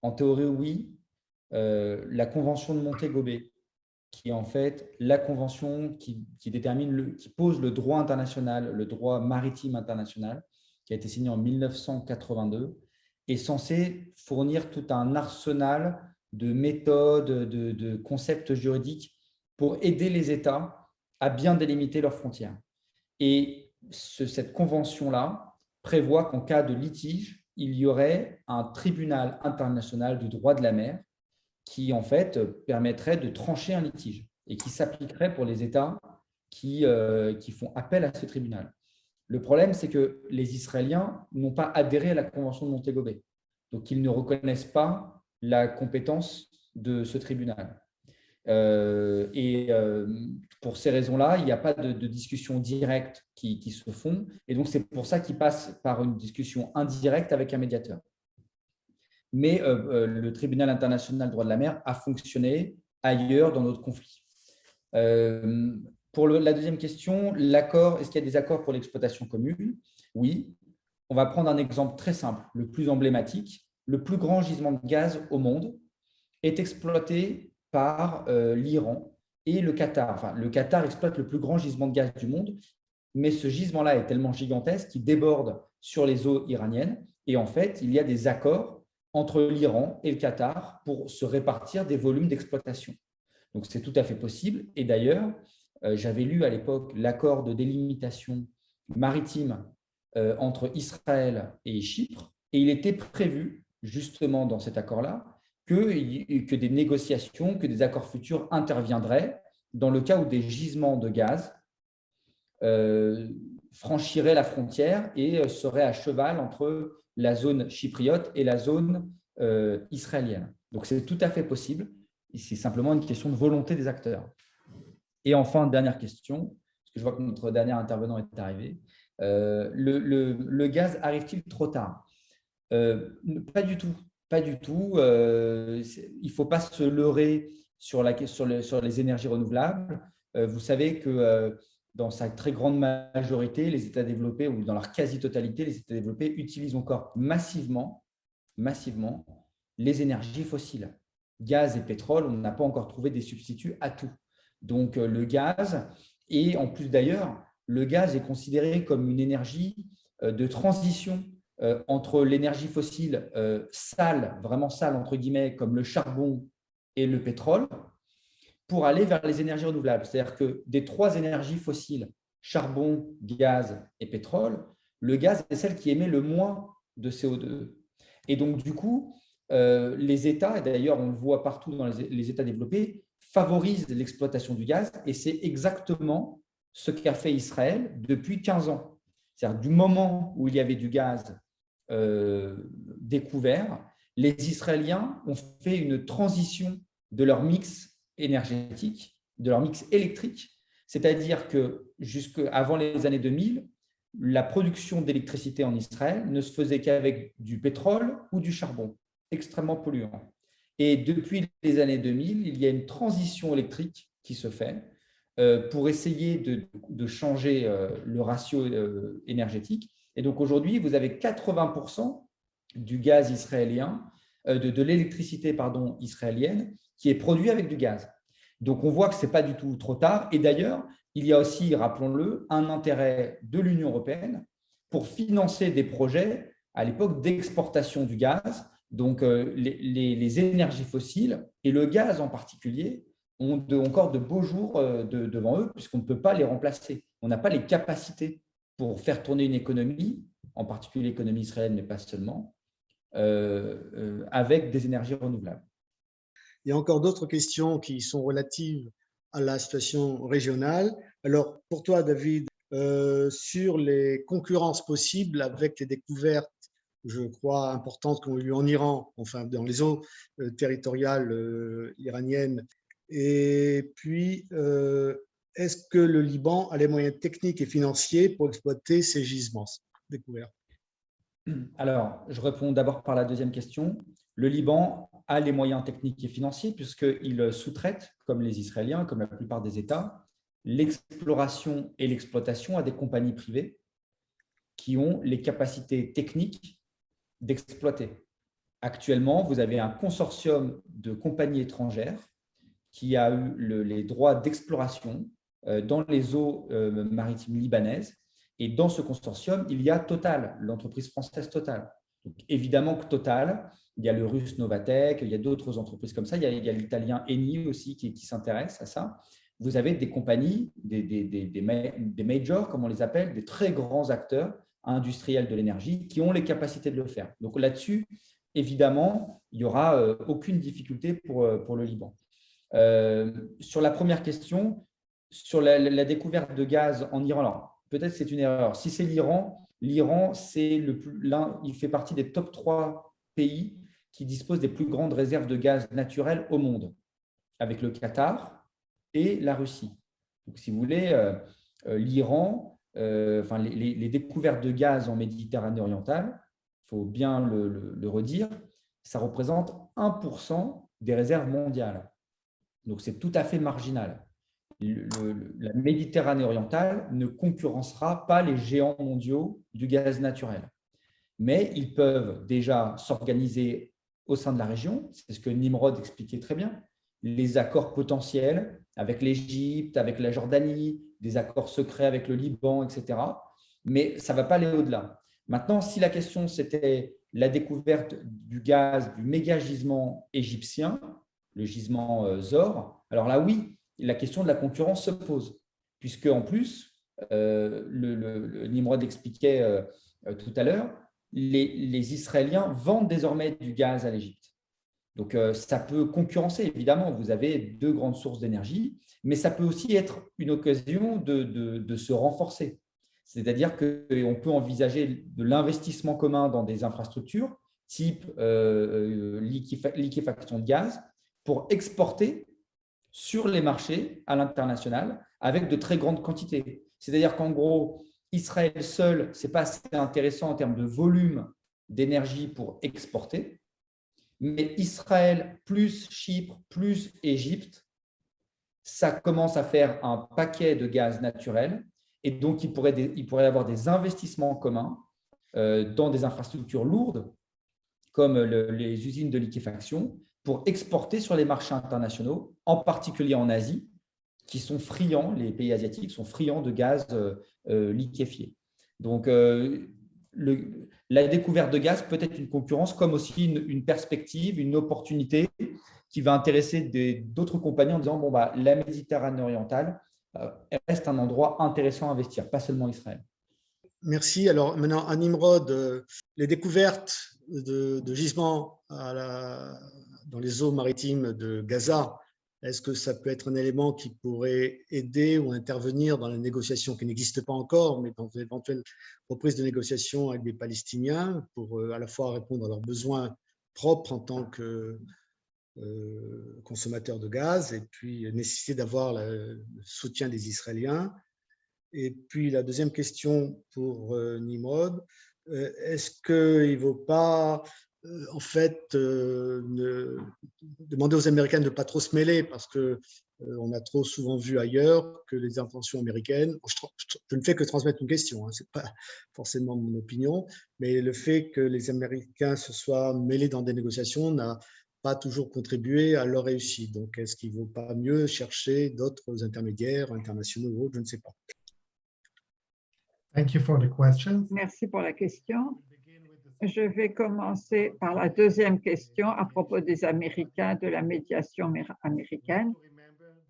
Speaker 3: En théorie, oui. La convention de Montego Bay, qui est en fait la convention qui pose le droit international, le droit maritime international, qui a été signé en 1982, est censée fournir tout un arsenal de méthodes, de concepts juridiques pour aider les États à bien délimiter leurs frontières. Et cette convention-là prévoit qu'en cas de litige, il y aurait un tribunal international du droit de la mer qui, en fait, permettrait de trancher un litige et qui s'appliquerait pour les États qui font appel à ce tribunal. Le problème, c'est que les Israéliens n'ont pas adhéré à la convention de Montego Bay. Donc, ils ne reconnaissent pas la compétence de ce tribunal. Pour ces raisons-là, il n'y a pas de discussion directe qui se font. Et donc, c'est pour ça qu'ils passent par une discussion indirecte avec un médiateur. Mais le tribunal international droit de la mer a fonctionné ailleurs dans notre conflit. Pour la deuxième question, l'accord, est-ce qu'il y a des accords pour l'exploitation commune? Oui. On va prendre un exemple très simple, le plus emblématique. Le plus grand gisement de gaz au monde est exploité par l'Iran et le Qatar. Enfin, le Qatar exploite le plus grand gisement de gaz du monde, mais ce gisement-là est tellement gigantesque qu'il déborde sur les eaux iraniennes. Et en fait, il y a des accords entre l'Iran et le Qatar pour se répartir des volumes d'exploitation. Donc, c'est tout à fait possible. Et d'ailleurs, j'avais lu à l'époque l'accord de délimitation maritime entre Israël et Chypre, et il était prévu, justement dans cet accord-là, que des négociations, que des accords futurs interviendraient dans le cas où des gisements de gaz franchiraient la frontière et seraient à cheval entre la zone chypriote et la zone israélienne. Donc, c'est tout à fait possible. C'est simplement une question de volonté des acteurs. Et enfin, dernière question, parce que je vois que notre dernier intervenant est arrivé. Le gaz arrive-t-il trop tard? Pas du tout. Pas du tout. Il ne faut pas se leurrer sur les énergies renouvelables. Vous savez que dans sa très grande majorité, les États développés, ou dans leur quasi-totalité, les États développés utilisent encore massivement les énergies fossiles. Gaz et pétrole, on n'a pas encore trouvé des substituts à tout. Donc, le gaz, et en plus d'ailleurs, le gaz est considéré comme une énergie de transition entre l'énergie fossile sale, vraiment sale, entre guillemets, comme le charbon et le pétrole, pour aller vers les énergies renouvelables. C'est-à-dire que des trois énergies fossiles, charbon, gaz et pétrole, le gaz est celle qui émet le moins de CO2. Et donc, du coup, les États, et d'ailleurs on le voit partout dans les États développés, favorisent l'exploitation du gaz, et c'est exactement ce qu'a fait Israël depuis 15 ans. C'est-à-dire du moment où il y avait du gaz découvert, les Israéliens ont fait une transition de leur mix énergétique, de leur mix électrique, c'est-à-dire que jusqu'avant les années 2000, la production d'électricité en Israël ne se faisait qu'avec du pétrole ou du charbon, extrêmement polluant. Et depuis les années 2000, il y a une transition électrique qui se fait pour essayer de changer le ratio énergétique. Et donc aujourd'hui, vous avez 80% du gaz israélien, de l'électricité israélienne qui est produit avec du gaz. Donc on voit que ce n'est pas du tout trop tard. Et d'ailleurs, il y a aussi, rappelons-le, un intérêt de l'Union européenne pour financer des projets à l'époque d'exportation du gaz. Donc, les énergies fossiles et le gaz en particulier ont encore de beaux jours devant eux, puisqu'on ne peut pas les remplacer. On n'a pas les capacités pour faire tourner une économie, en particulier l'économie israélienne, mais pas seulement, avec des énergies renouvelables.
Speaker 2: Il y a encore d'autres questions qui sont relatives à la situation régionale. Alors, pour toi, David, sur les concurrences possibles avec les découvertes, je crois, importantes qu'on a eues en Iran, enfin dans les eaux territoriales iraniennes, et puis est-ce que le Liban a les moyens techniques et financiers pour exploiter ces gisements découverts?
Speaker 3: Alors, je réponds d'abord par la deuxième question. Le Liban a les moyens techniques et financiers puisqu'il sous-traite, comme les Israéliens, comme la plupart des États, l'exploration et l'exploitation à des compagnies privées qui ont les capacités techniques d'exploiter. Actuellement, vous avez un consortium de compagnies étrangères qui a eu les droits d'exploration dans les eaux maritimes libanaises. Et dans ce consortium, il y a Total, l'entreprise française Total. Donc, évidemment que Total, il y a le russe Novatek, il y a d'autres entreprises comme ça, il y a l'italien Eni aussi qui s'intéresse à ça. Vous avez des compagnies, des majors, comme on les appelle, des très grands acteurs industriels de l'énergie qui ont les capacités de le faire. Donc là-dessus, évidemment, il n'y aura aucune difficulté pour le Liban. Sur la première question, sur la découverte de gaz en Iran, alors, peut-être c'est une erreur. Si c'est l'Iran, il fait partie des top 3 pays qui disposent des plus grandes réserves de gaz naturel au monde. avec le Qatar et la Russie. Donc, si vous voulez, l'Iran, les découvertes de gaz en Méditerranée orientale, il faut bien le redire, ça représente 1% des réserves mondiales. Donc, c'est tout à fait marginal. La Méditerranée orientale ne concurrencera pas les géants mondiaux du gaz naturel. Mais ils peuvent déjà s'organiser au sein de la région. C'est ce que Nimrod expliquait très bien. Les accords potentiels avec l'Égypte, avec la Jordanie, des accords secrets avec le Liban, etc. Mais ça ne va pas aller au-delà. Maintenant, si la question c'était la découverte du gaz, du méga gisement égyptien, le gisement Zohr, alors là, oui, la question de la concurrence se pose. Puisque en plus, Nimrod expliquait tout à l'heure, les Israéliens vendent désormais du gaz à l'Égypte. Donc, ça peut concurrencer, évidemment. Vous avez deux grandes sources d'énergie, mais ça peut aussi être une occasion de se renforcer. C'est-à-dire qu'on peut envisager de l'investissement commun dans des infrastructures type liquéfaction de gaz pour exporter sur les marchés à l'international avec de très grandes quantités. C'est-à-dire qu'en gros, Israël seul, ce n'est pas assez intéressant en termes de volume d'énergie pour exporter, mais Israël plus Chypre plus Égypte, ça commence à faire un paquet de gaz naturel et donc il pourrait y avoir des investissements communs dans des infrastructures lourdes comme les usines de liquéfaction pour exporter sur les marchés internationaux, en particulier en Asie, qui sont friands, les pays asiatiques sont friands de gaz liquéfié. Donc, la découverte de gaz peut être une concurrence comme aussi une perspective, une opportunité qui va intéresser d'autres compagnies en disant bon, la Méditerranée orientale reste un endroit intéressant à investir, pas seulement Israël.
Speaker 2: Merci. Alors maintenant, à Nimrod, les découvertes de gisements dans les eaux maritimes de Gaza, est-ce que ça peut être un élément qui pourrait aider ou intervenir dans les négociations qui n'existent pas encore, mais dans d'éventuelles reprises de négociations avec les Palestiniens pour à la fois répondre à leurs besoins propres en tant que consommateurs de gaz et puis nécessiter d'avoir le soutien des Israéliens? Et puis la deuxième question pour Nimrod, est-ce qu'il ne vaut pas en fait demander aux Américains de ne pas trop se mêler parce qu'on a trop souvent vu ailleurs que les intentions américaines, je ne fais que transmettre une question, ce n'est pas forcément mon opinion, mais le fait que les Américains se soient mêlés dans des négociations n'a pas toujours contribué à leur réussite. Donc est-ce qu'il ne vaut pas mieux chercher d'autres intermédiaires internationaux ou autres, je ne sais pas.
Speaker 4: Thank you for the question.
Speaker 5: Merci pour la question. Je vais commencer par la deuxième question à propos des Américains, de la médiation américaine.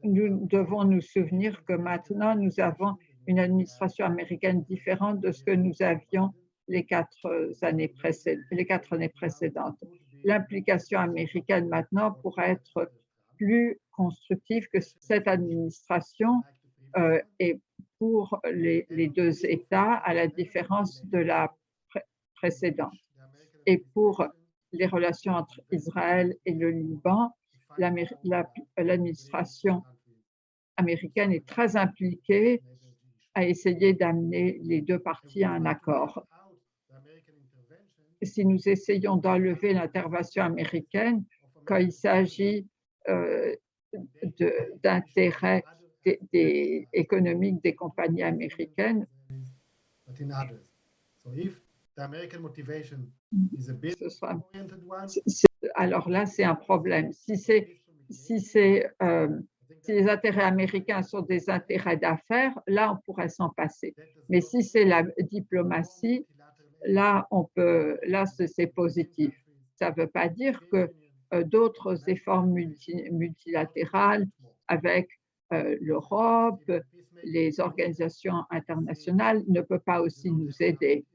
Speaker 5: Nous devons nous souvenir que maintenant, nous avons une administration américaine différente de ce que nous avions les 4 années précédentes. L'implication américaine maintenant pourrait être plus constructive que cette administration et pour les deux États, à la différence de la précédente. Et pour les relations entre Israël et le Liban, l'administration américaine est très impliquée à essayer d'amener les deux parties à un accord. Si nous essayons d'enlever l'intervention américaine, quand il s'agit d'intérêts économiques des compagnies américaines, alors là, c'est un problème. Si les intérêts américains sont des intérêts d'affaires, là, on pourrait s'en passer. Mais si c'est la diplomatie, là, c'est positif. Ça ne veut pas dire que d'autres efforts multilatérales avec l'Europe, les organisations internationales ne peuvent pas aussi nous aider.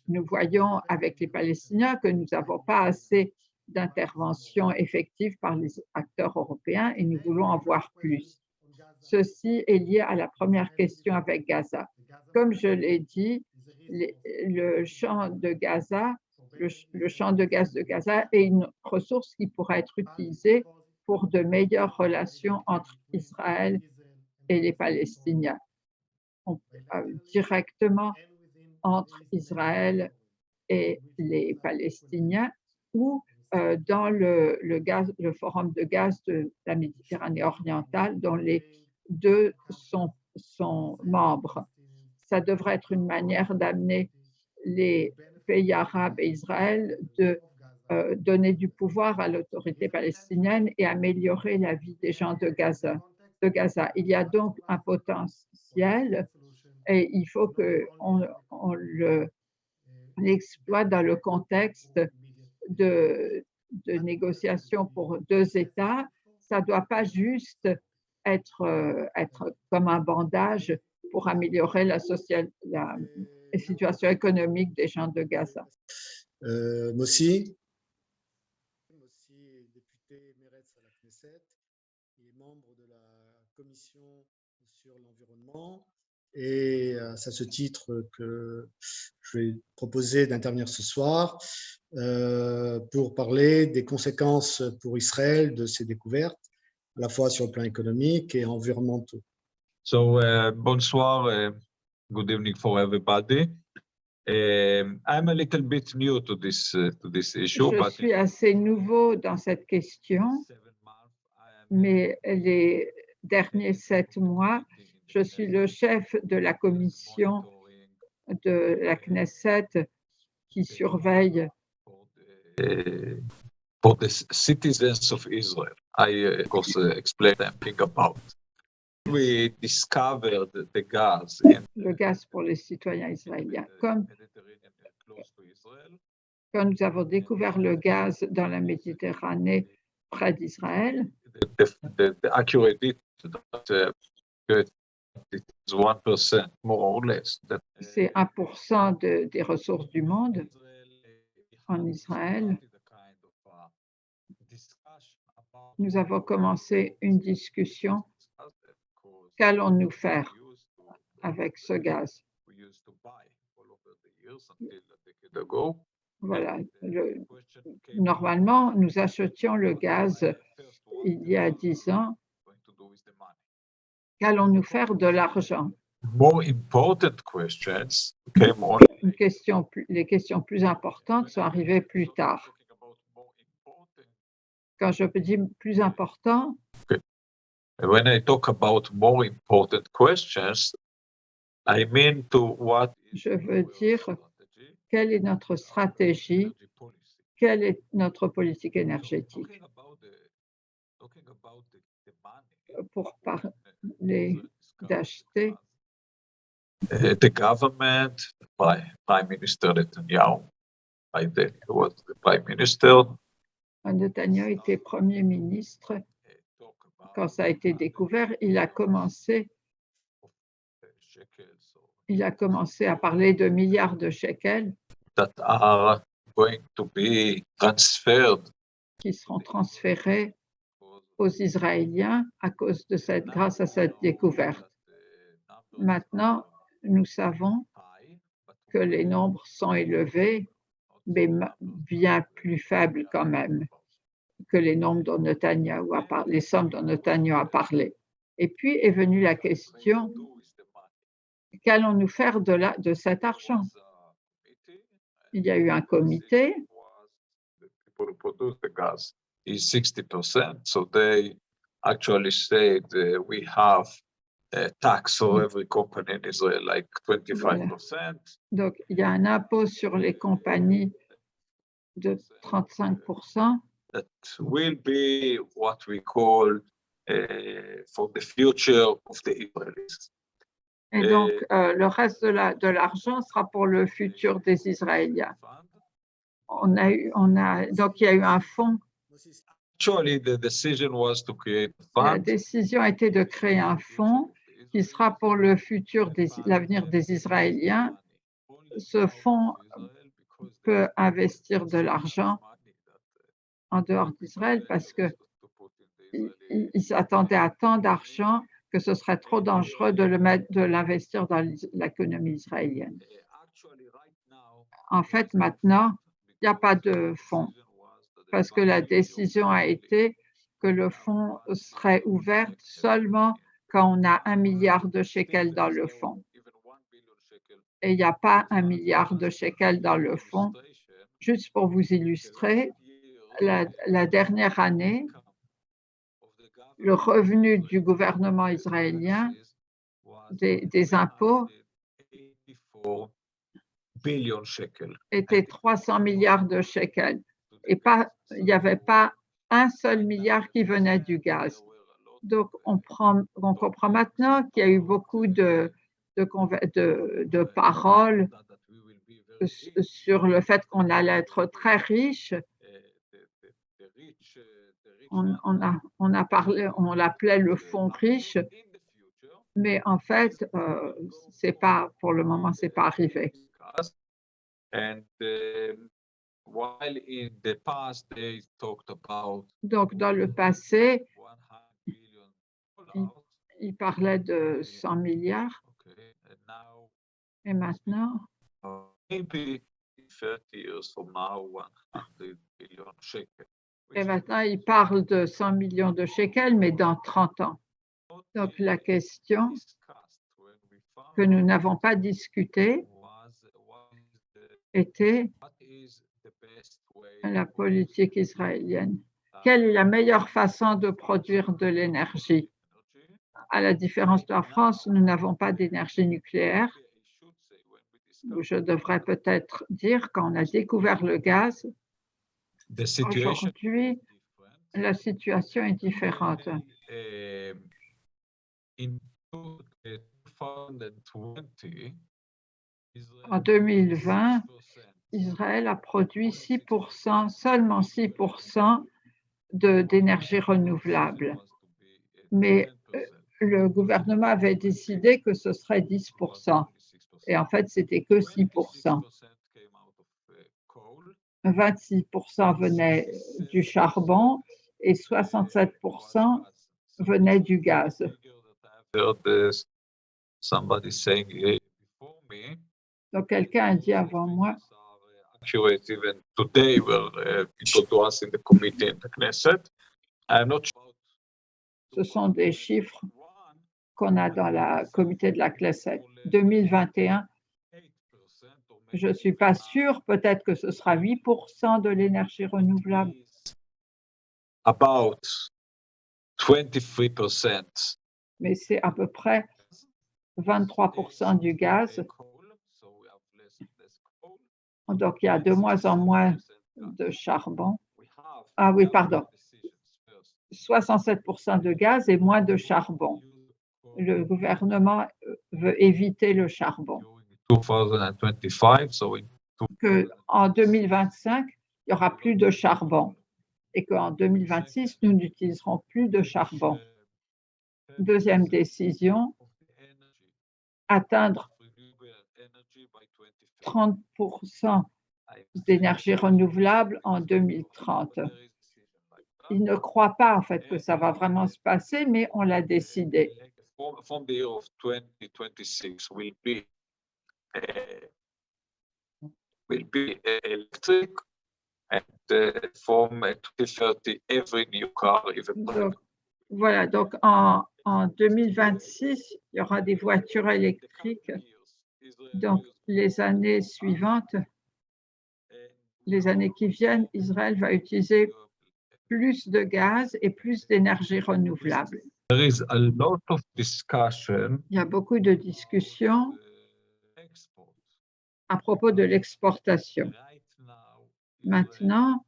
Speaker 5: Nous voyons avec les Palestiniens que nous n'avons pas assez d'interventions effectives par les acteurs européens et nous voulons en voir plus. Ceci est lié à la première question avec Gaza. Comme je l'ai dit, le champ de Gaza, le champ de gaz de Gaza est une ressource qui pourra être utilisée pour de meilleures relations entre Israël et les Palestiniens, directement entre Israël et les Palestiniens ou dans le forum de gaz de la Méditerranée orientale, dont les deux sont membres. Ça devrait être une manière d'amener les pays arabes et Israël de donner du pouvoir à l'autorité palestinienne et améliorer la vie des gens de Gaza. Il y a donc un potentiel et il faut qu'on l'exploite dans le contexte de négociations pour deux États. Ça ne doit pas juste être comme un bandage pour améliorer la situation économique des gens de Gaza.
Speaker 2: Mossi est député Meretz à la Knesset, il est membre de la commission sur l'environnement et c'est à ce titre que je vais proposer d'intervenir ce soir pour parler des conséquences pour Israël de ces découvertes, à la fois sur le plan économique et environnemental.
Speaker 6: So, bonsoir, good evening for everybody. I'm a little bit new to this issue.
Speaker 5: Je suis assez nouveau dans cette question, mais les derniers 7 mois, je suis le chef de la commission de la Knesset qui surveille
Speaker 6: For the citizens of Israel, I of course explain something about. We discovered the gas in
Speaker 5: le gaz pour les citoyens israéliens. Comme
Speaker 6: Mediterranean close to Israel.
Speaker 5: quand nous avons découvert le gaz dans la Méditerranée près d'Israël,
Speaker 6: The accurate that it is 1% more or less.
Speaker 5: c'est 1% des ressources du monde en Israël. Nous avons commencé une discussion. Qu'allons-nous faire avec ce gaz? Voilà. Normalement, nous achetions le gaz il y a 10 ans. Qu'allons-nous faire de l'argent? Les questions plus importantes sont arrivées plus tard. Quand je dis plus important,
Speaker 6: when I talk about more important questions, I mean to what
Speaker 5: je veux dire quelle est notre stratégie, quelle est notre politique énergétique. Pour parler d'acheter,
Speaker 6: the government by Prime Minister Netanyahu, by then he was the Prime Minister.
Speaker 5: Netanyahu était Premier ministre. Quand ça a été découvert, il a commencé à parler de milliards de shekels
Speaker 6: that are going to be transferred
Speaker 5: qui seront transférés aux Israéliens grâce à cette découverte. Maintenant, nous savons que les nombres sont élevés, mais bien plus faibles quand même que les nombres dont Netanyahu a parlé, les sommes dont Netanyahu a parlé. Et puis est venue la question, qu'allons-nous faire de cet argent? Il y a eu un comité.
Speaker 6: Is 60%, so they actually said we have a tax for every company in Israel, like 25%.
Speaker 5: Voilà. Donc, il y a un impôt sur les compagnies de 35%.
Speaker 6: That will be what we call for the future of the Israelis.
Speaker 5: Et donc, le reste de l'argent sera pour le futur des Israéliens. Donc, il y a eu un fonds.
Speaker 6: Actually, the decision was to create a fund.
Speaker 5: La décision a été de créer un fonds qui sera pour le futur, l'avenir des Israéliens. Ce fonds peut investir de l'argent en dehors d'Israël parce qu'ils s'attendaient à tant d'argent que ce serait trop dangereux de l'investir dans l'économie israélienne. En fait, maintenant, il n'y a pas de fonds parce que la décision a été que le fonds serait ouvert seulement quand on a 1 milliard de shekels dans le fonds. Et il n'y a pas 1 milliard de shekels dans le fonds. Juste pour vous illustrer, la dernière année, le revenu du gouvernement israélien des impôts était 300 milliards de shekels. Et il n'y avait pas un seul milliard qui venait du gaz. Donc, on comprend maintenant qu'il y a eu beaucoup de paroles sur le fait qu'on allait être très riche. On a parlé, on l'appelait le fonds riche, mais en fait, c'est pas, pour le moment, c'est pas arrivé. Donc, dans le passé, il parlait de 100 milliards. Et maintenant, il parle de 100 millions de shekels, mais dans 30 ans. Donc, la question que nous n'avons pas discutée était la politique israélienne. Quelle est la meilleure façon de produire de l'énergie? À la différence de la France, nous n'avons pas d'énergie nucléaire. Je devrais peut-être dire, quand on a découvert le gaz, aujourd'hui, la situation est différente. En 2020, Israël a produit 6%, seulement 6% d'énergie renouvelable. Mais le gouvernement avait décidé que ce serait 10%. Et en fait, c'était que 6%. 26% venaient du charbon et 67% venaient du gaz. Donc, quelqu'un a dit avant moi, ce sont des chiffres qu'on a dans le comité de la Knesset. 2021, je ne suis pas sûre, peut-être que ce sera 8% de l'énergie renouvelable.
Speaker 6: About 23%.
Speaker 5: Mais c'est à peu près 23% du gaz. Donc, il y a de moins en moins de charbon. Ah oui, pardon. 67% de gaz et moins de charbon. Le gouvernement veut éviter le charbon. En 2025, il n'y aura plus de charbon et qu'en 2026, nous n'utiliserons plus de charbon. Deuxième décision, atteindre 30% d'énergie renouvelable en 2030. Ils ne croient pas en fait que ça va vraiment se passer, mais on l'a décidé.
Speaker 6: From the year of 2026 will be electric, and from 2030 every new car, even
Speaker 5: donc, voilà, donc en 2026, il y aura des voitures électriques. Donc, les années suivantes, les années qui viennent, Israël va utiliser plus de gaz et plus d'énergie renouvelable.
Speaker 6: There is a lot of discussion.
Speaker 5: Il y a beaucoup de discussions à propos de l'exportation. Maintenant,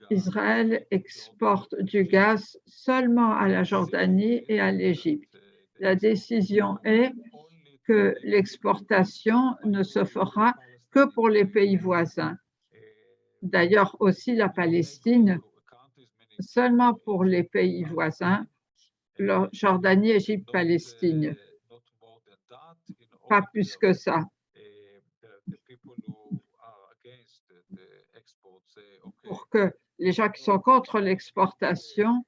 Speaker 5: Israël exporte du gaz seulement à la Jordanie et à l'Égypte. La décision est que l'exportation ne se fera que pour les pays voisins. D'ailleurs, aussi la Palestine, seulement pour les pays voisins, Jordanie, Égypte, Palestine. Pas plus que ça. Pour que les gens qui sont contre l'exportation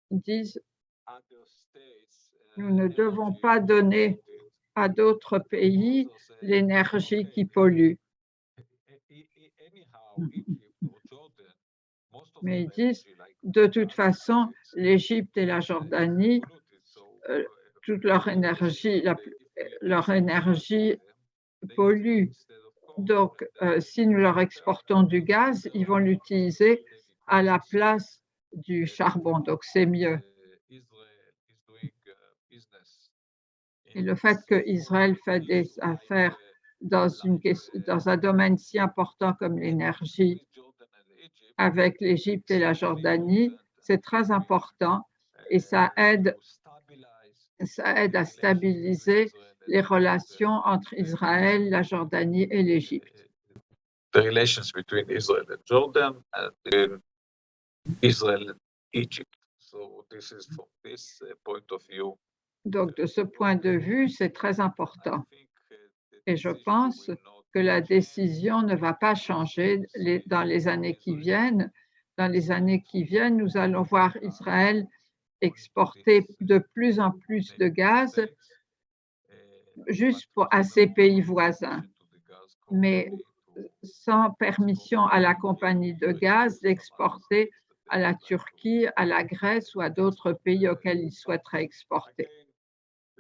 Speaker 5: disent nous ne devons pas donner à d'autres pays l'énergie qui pollue. Mais ils disent, de toute façon, l'Égypte et la Jordanie, toute leur énergie pollue. Donc, si nous leur exportons du gaz, ils vont l'utiliser à la place du charbon. Donc, c'est mieux. Et le fait qu'Israël fait des affaires dans un domaine si important comme l'énergie avec l'Égypte et la Jordanie, c'est très important et ça aide à stabiliser les relations entre Israël, la Jordanie et l'Égypte.
Speaker 6: The relations between Israel and Jordan and between Israel and Egypt. So this is from this point of view.
Speaker 5: Donc, de ce point de vue, c'est très important. Et je pense que la décision ne va pas changer dans les années qui viennent. Dans les années qui viennent, nous allons voir Israël exporter de plus en plus de gaz juste à ses pays voisins, mais sans permission à la compagnie de gaz d'exporter à la Turquie, à la Grèce ou à d'autres pays auxquels il souhaiterait exporter.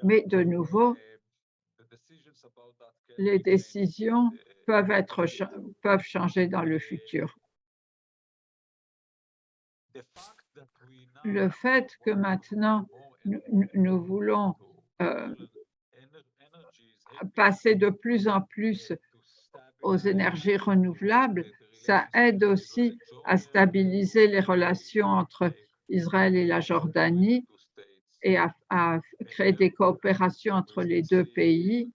Speaker 5: Mais de nouveau, les décisions peuvent changer dans le futur. Le fait que maintenant nous voulons passer de plus en plus aux énergies renouvelables, ça aide aussi à stabiliser les relations entre Israël et la Jordanie et à créer des coopérations entre les deux pays.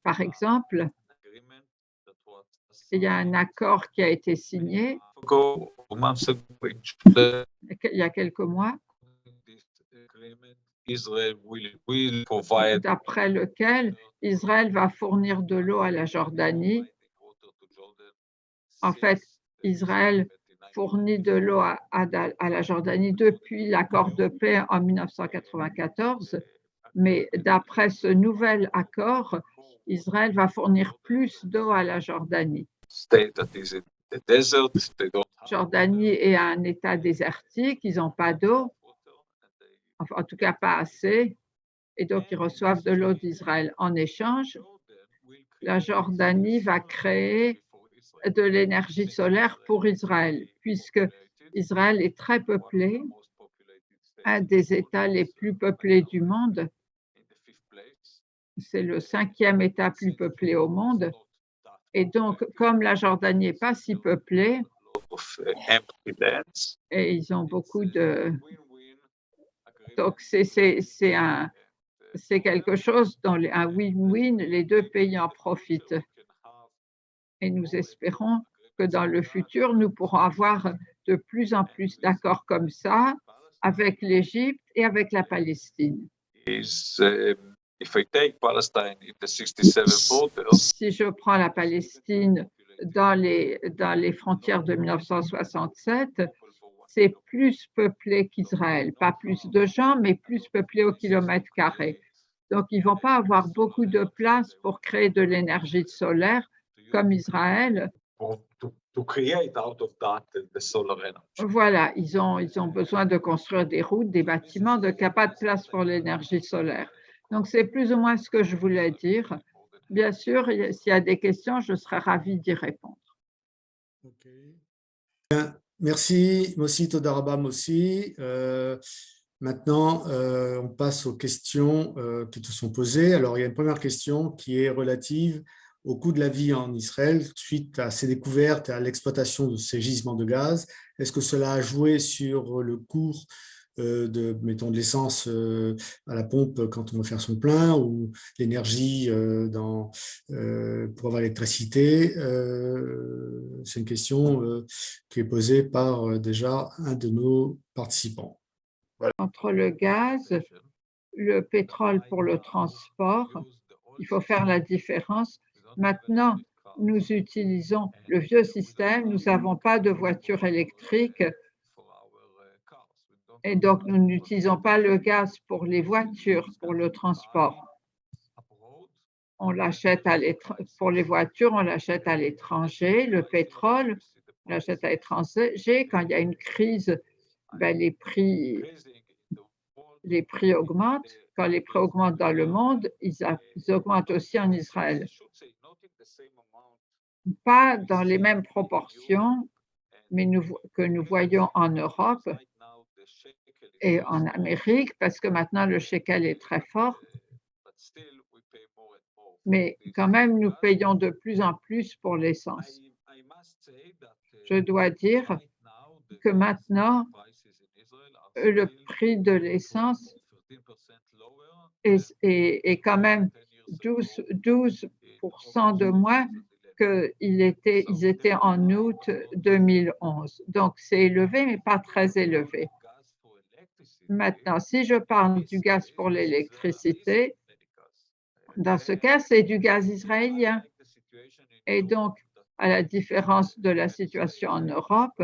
Speaker 5: Par exemple, il y a un accord qui a été signé il y a quelques mois, d'après lequel Israël va fournir de l'eau à la Jordanie. En fait, Israël fournit de l'eau à la Jordanie depuis l'accord de paix en 1994, mais d'après ce nouvel accord, Israël va fournir plus d'eau à la Jordanie. Jordanie est un État désertique, ils n'ont pas d'eau, enfin, en tout cas pas assez, et donc ils reçoivent de l'eau d'Israël. En échange, la Jordanie va créer de l'énergie solaire pour Israël, puisque Israël est très peuplé, un des États les plus peuplés du monde. C'est le 5e État plus peuplé au monde. Et donc, comme la Jordanie n'est pas si peuplée, et ils ont beaucoup de... Donc, c'est quelque chose, un win-win, les deux pays en profitent. Et nous espérons que dans le futur, nous pourrons avoir de plus en plus d'accords comme ça avec l'Égypte et avec la Palestine. Si je prends la Palestine dans les frontières de 1967, c'est plus peuplé qu'Israël. Pas plus de gens, mais plus peuplé au kilomètre carré. Donc, ils ne vont pas avoir beaucoup de place pour créer de l'énergie solaire comme Israël. Voilà, ils ont besoin de construire des routes, des bâtiments, donc il n'y a pas de place pour l'énergie solaire. Donc, c'est plus ou moins ce que je voulais dire. Bien sûr, s'il y a des questions, je serai ravie d'y répondre.
Speaker 2: Okay. Bien, merci, Mossi, Todaraba, Mossi. Maintenant, on passe aux questions qui te sont posées. Alors, il y a une première question qui est relative au coût de la vie en Israël suite à ces découvertes et à l'exploitation de ces gisements de gaz. Est-ce que cela a joué sur le cours mettons, de l'essence à la pompe quand on veut faire son plein ou l'énergie pour avoir l'électricité? C'est une question qui est posée par déjà un de nos participants.
Speaker 5: Entre le gaz, le pétrole pour le transport, il faut faire la différence. Maintenant, nous utilisons le vieux système, nous n'avons pas de voiture électrique et donc nous n'utilisons pas le gaz pour les voitures, pour le transport. On l'achète pour les voitures, on l'achète à l'étranger. Le pétrole, on achète à l'étranger. Quand il y a une crise, ben, les prix augmentent. Quand les prix augmentent dans le monde, ils augmentent aussi en Israël. Pas dans les mêmes proportions, mais que nous voyons en Europe et en Amérique, parce que maintenant le shekel est très fort. Mais quand même, nous payons de plus en plus pour l'essence. Je dois dire que maintenant, le prix de l'essence est quand même 12% de moins qu'ils étaient en août 2011. Donc, c'est élevé, mais pas très élevé. Maintenant, si je parle du gaz pour l'électricité, dans ce cas, c'est du gaz israélien. Et donc, à la différence de la situation en Europe,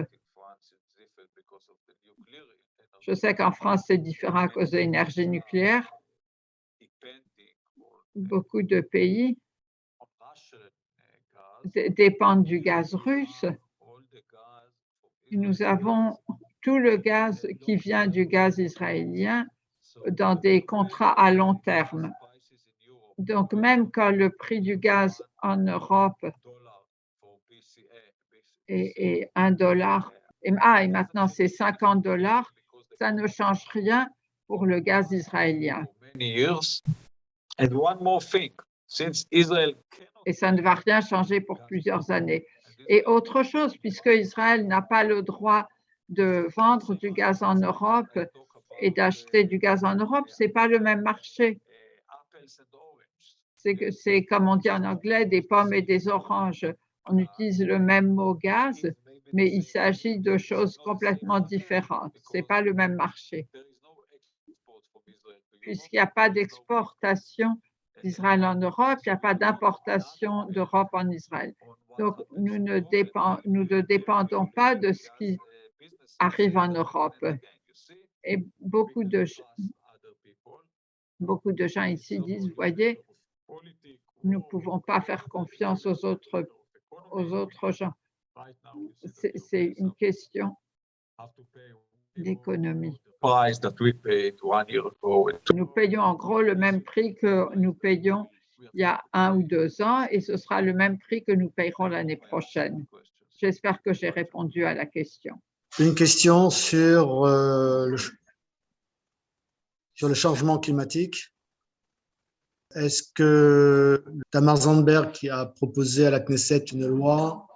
Speaker 5: je sais qu'en France, c'est différent à cause de l'énergie nucléaire. Beaucoup de pays dépendent du gaz russe. Nous avons tout le gaz qui vient du gaz israélien dans des contrats à long terme. Donc, même quand le prix du gaz en Europe est $1, et maintenant c'est $50, ça ne change rien pour le gaz israélien. Et ça ne va rien changer pour plusieurs années. Et autre chose, puisque Israël n'a pas le droit de vendre du gaz en Europe et d'acheter du gaz en Europe, ce n'est pas le même marché. C'est comme on dit en anglais, des pommes et des oranges. On utilise le même mot gaz, mais il s'agit de choses complètement différentes. Ce n'est pas le même marché. Puisqu'il n'y a pas d'exportation d'Israël en Europe, il n'y a pas d'importation d'Europe en Israël. Donc, nous ne dépendons pas de ce qui arrive en Europe. Et beaucoup de gens ici disent, voyez, nous ne pouvons pas faire confiance aux autres gens. C'est une question d'économie. Nous payons en gros le même prix que nous payons il y a 1 ou 2 ans et ce sera le même prix que nous payerons l'année prochaine. J'espère que j'ai répondu à la question.
Speaker 2: Une question sur le changement climatique. Est-ce que Tamar Zandberg, qui a proposé à la Knesset une loi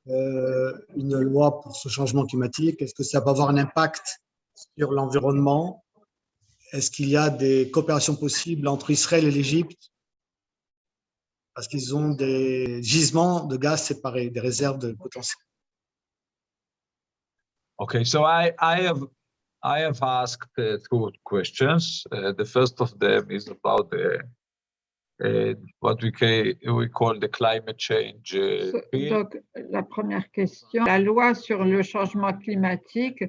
Speaker 2: pour ce changement climatique, est-ce que ça va avoir un impact sur l'environnement? Est-ce qu'il y a des coopérations possibles entre Israël et l'Égypte? Parce qu'ils ont des gisements de gaz séparés, des réserves de potentiel.
Speaker 6: Okay, so I have asked 2 questions. The first of them is about what we call the climate change.
Speaker 5: Donc, la première question, la loi sur le changement climatique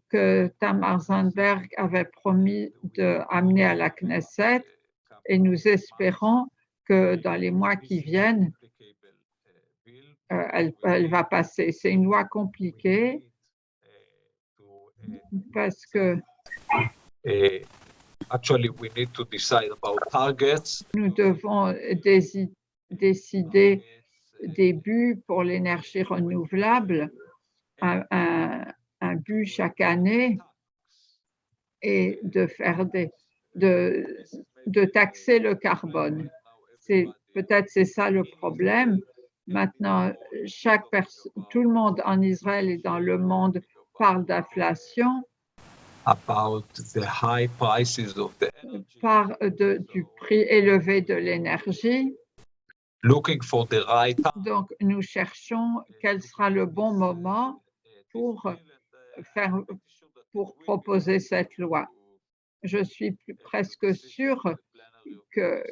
Speaker 5: que Tamar Zandberg avait promis d'amener à la Knesset, et nous espérons que dans les mois qui viennent, elle va passer. C'est une loi compliquée parce que
Speaker 6: Actually, we need to decide about targets.
Speaker 5: Nous devons décider des buts pour l'énergie renouvelable, un but chaque année, et de taxer le carbone. Peut-être c'est ça le problème. Maintenant, tout le monde en Israël et dans le monde parle d'inflation,
Speaker 6: About the high prices of
Speaker 5: parle du prix élevé de l'énergie.
Speaker 6: Looking for the right.
Speaker 5: Donc, nous cherchons quel sera le bon moment pour proposer cette loi. Je suis presque sûre que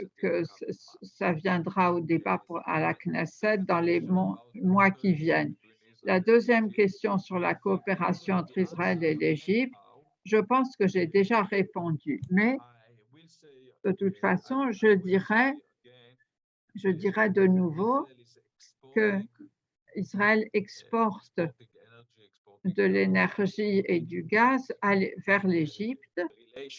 Speaker 5: ça viendra au débat à la Knesset dans les mois qui viennent. La deuxième question sur la coopération entre Israël et l'Égypte, je pense que j'ai déjà répondu, mais de toute façon, je dirais de nouveau que Israël exporte de l'énergie et du gaz vers l'Égypte. Et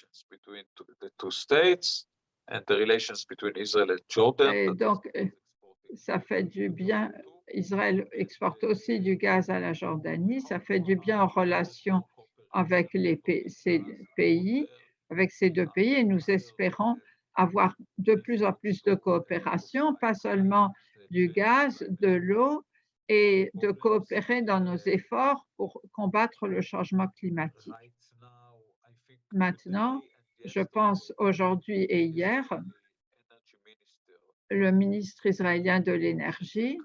Speaker 5: donc, ça fait du bien. Israël exporte aussi du gaz à la Jordanie. Ça fait du bien en relation avec ces pays, avec ces deux pays. Et nous espérons avoir de plus en plus de coopération, pas seulement du gaz, de l'eau, et de coopérer dans nos efforts pour combattre le changement climatique. Maintenant, je pense aujourd'hui et hier, le ministre israélien de l'énergie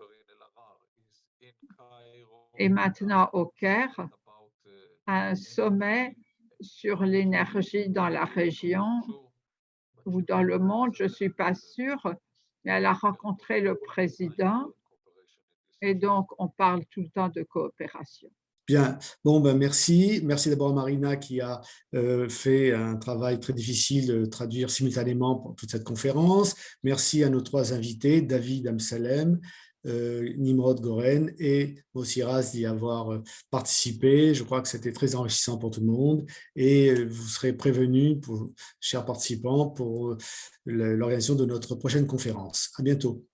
Speaker 5: est maintenant au Caire à un sommet sur l'énergie dans la région ou dans le monde, je ne suis pas sûre, mais elle a rencontré le président et donc on parle tout le temps de coopération.
Speaker 2: Bien, bon, ben merci. Merci d'abord à Marina qui a fait un travail très difficile de traduire simultanément pour toute cette conférence. Merci à nos trois invités, David Amsalem, Nimrod Goren et Mossi Raz d'y avoir participé. Je crois que c'était très enrichissant pour tout le monde et vous serez prévenus, chers participants, pour l'organisation de notre prochaine conférence. À bientôt.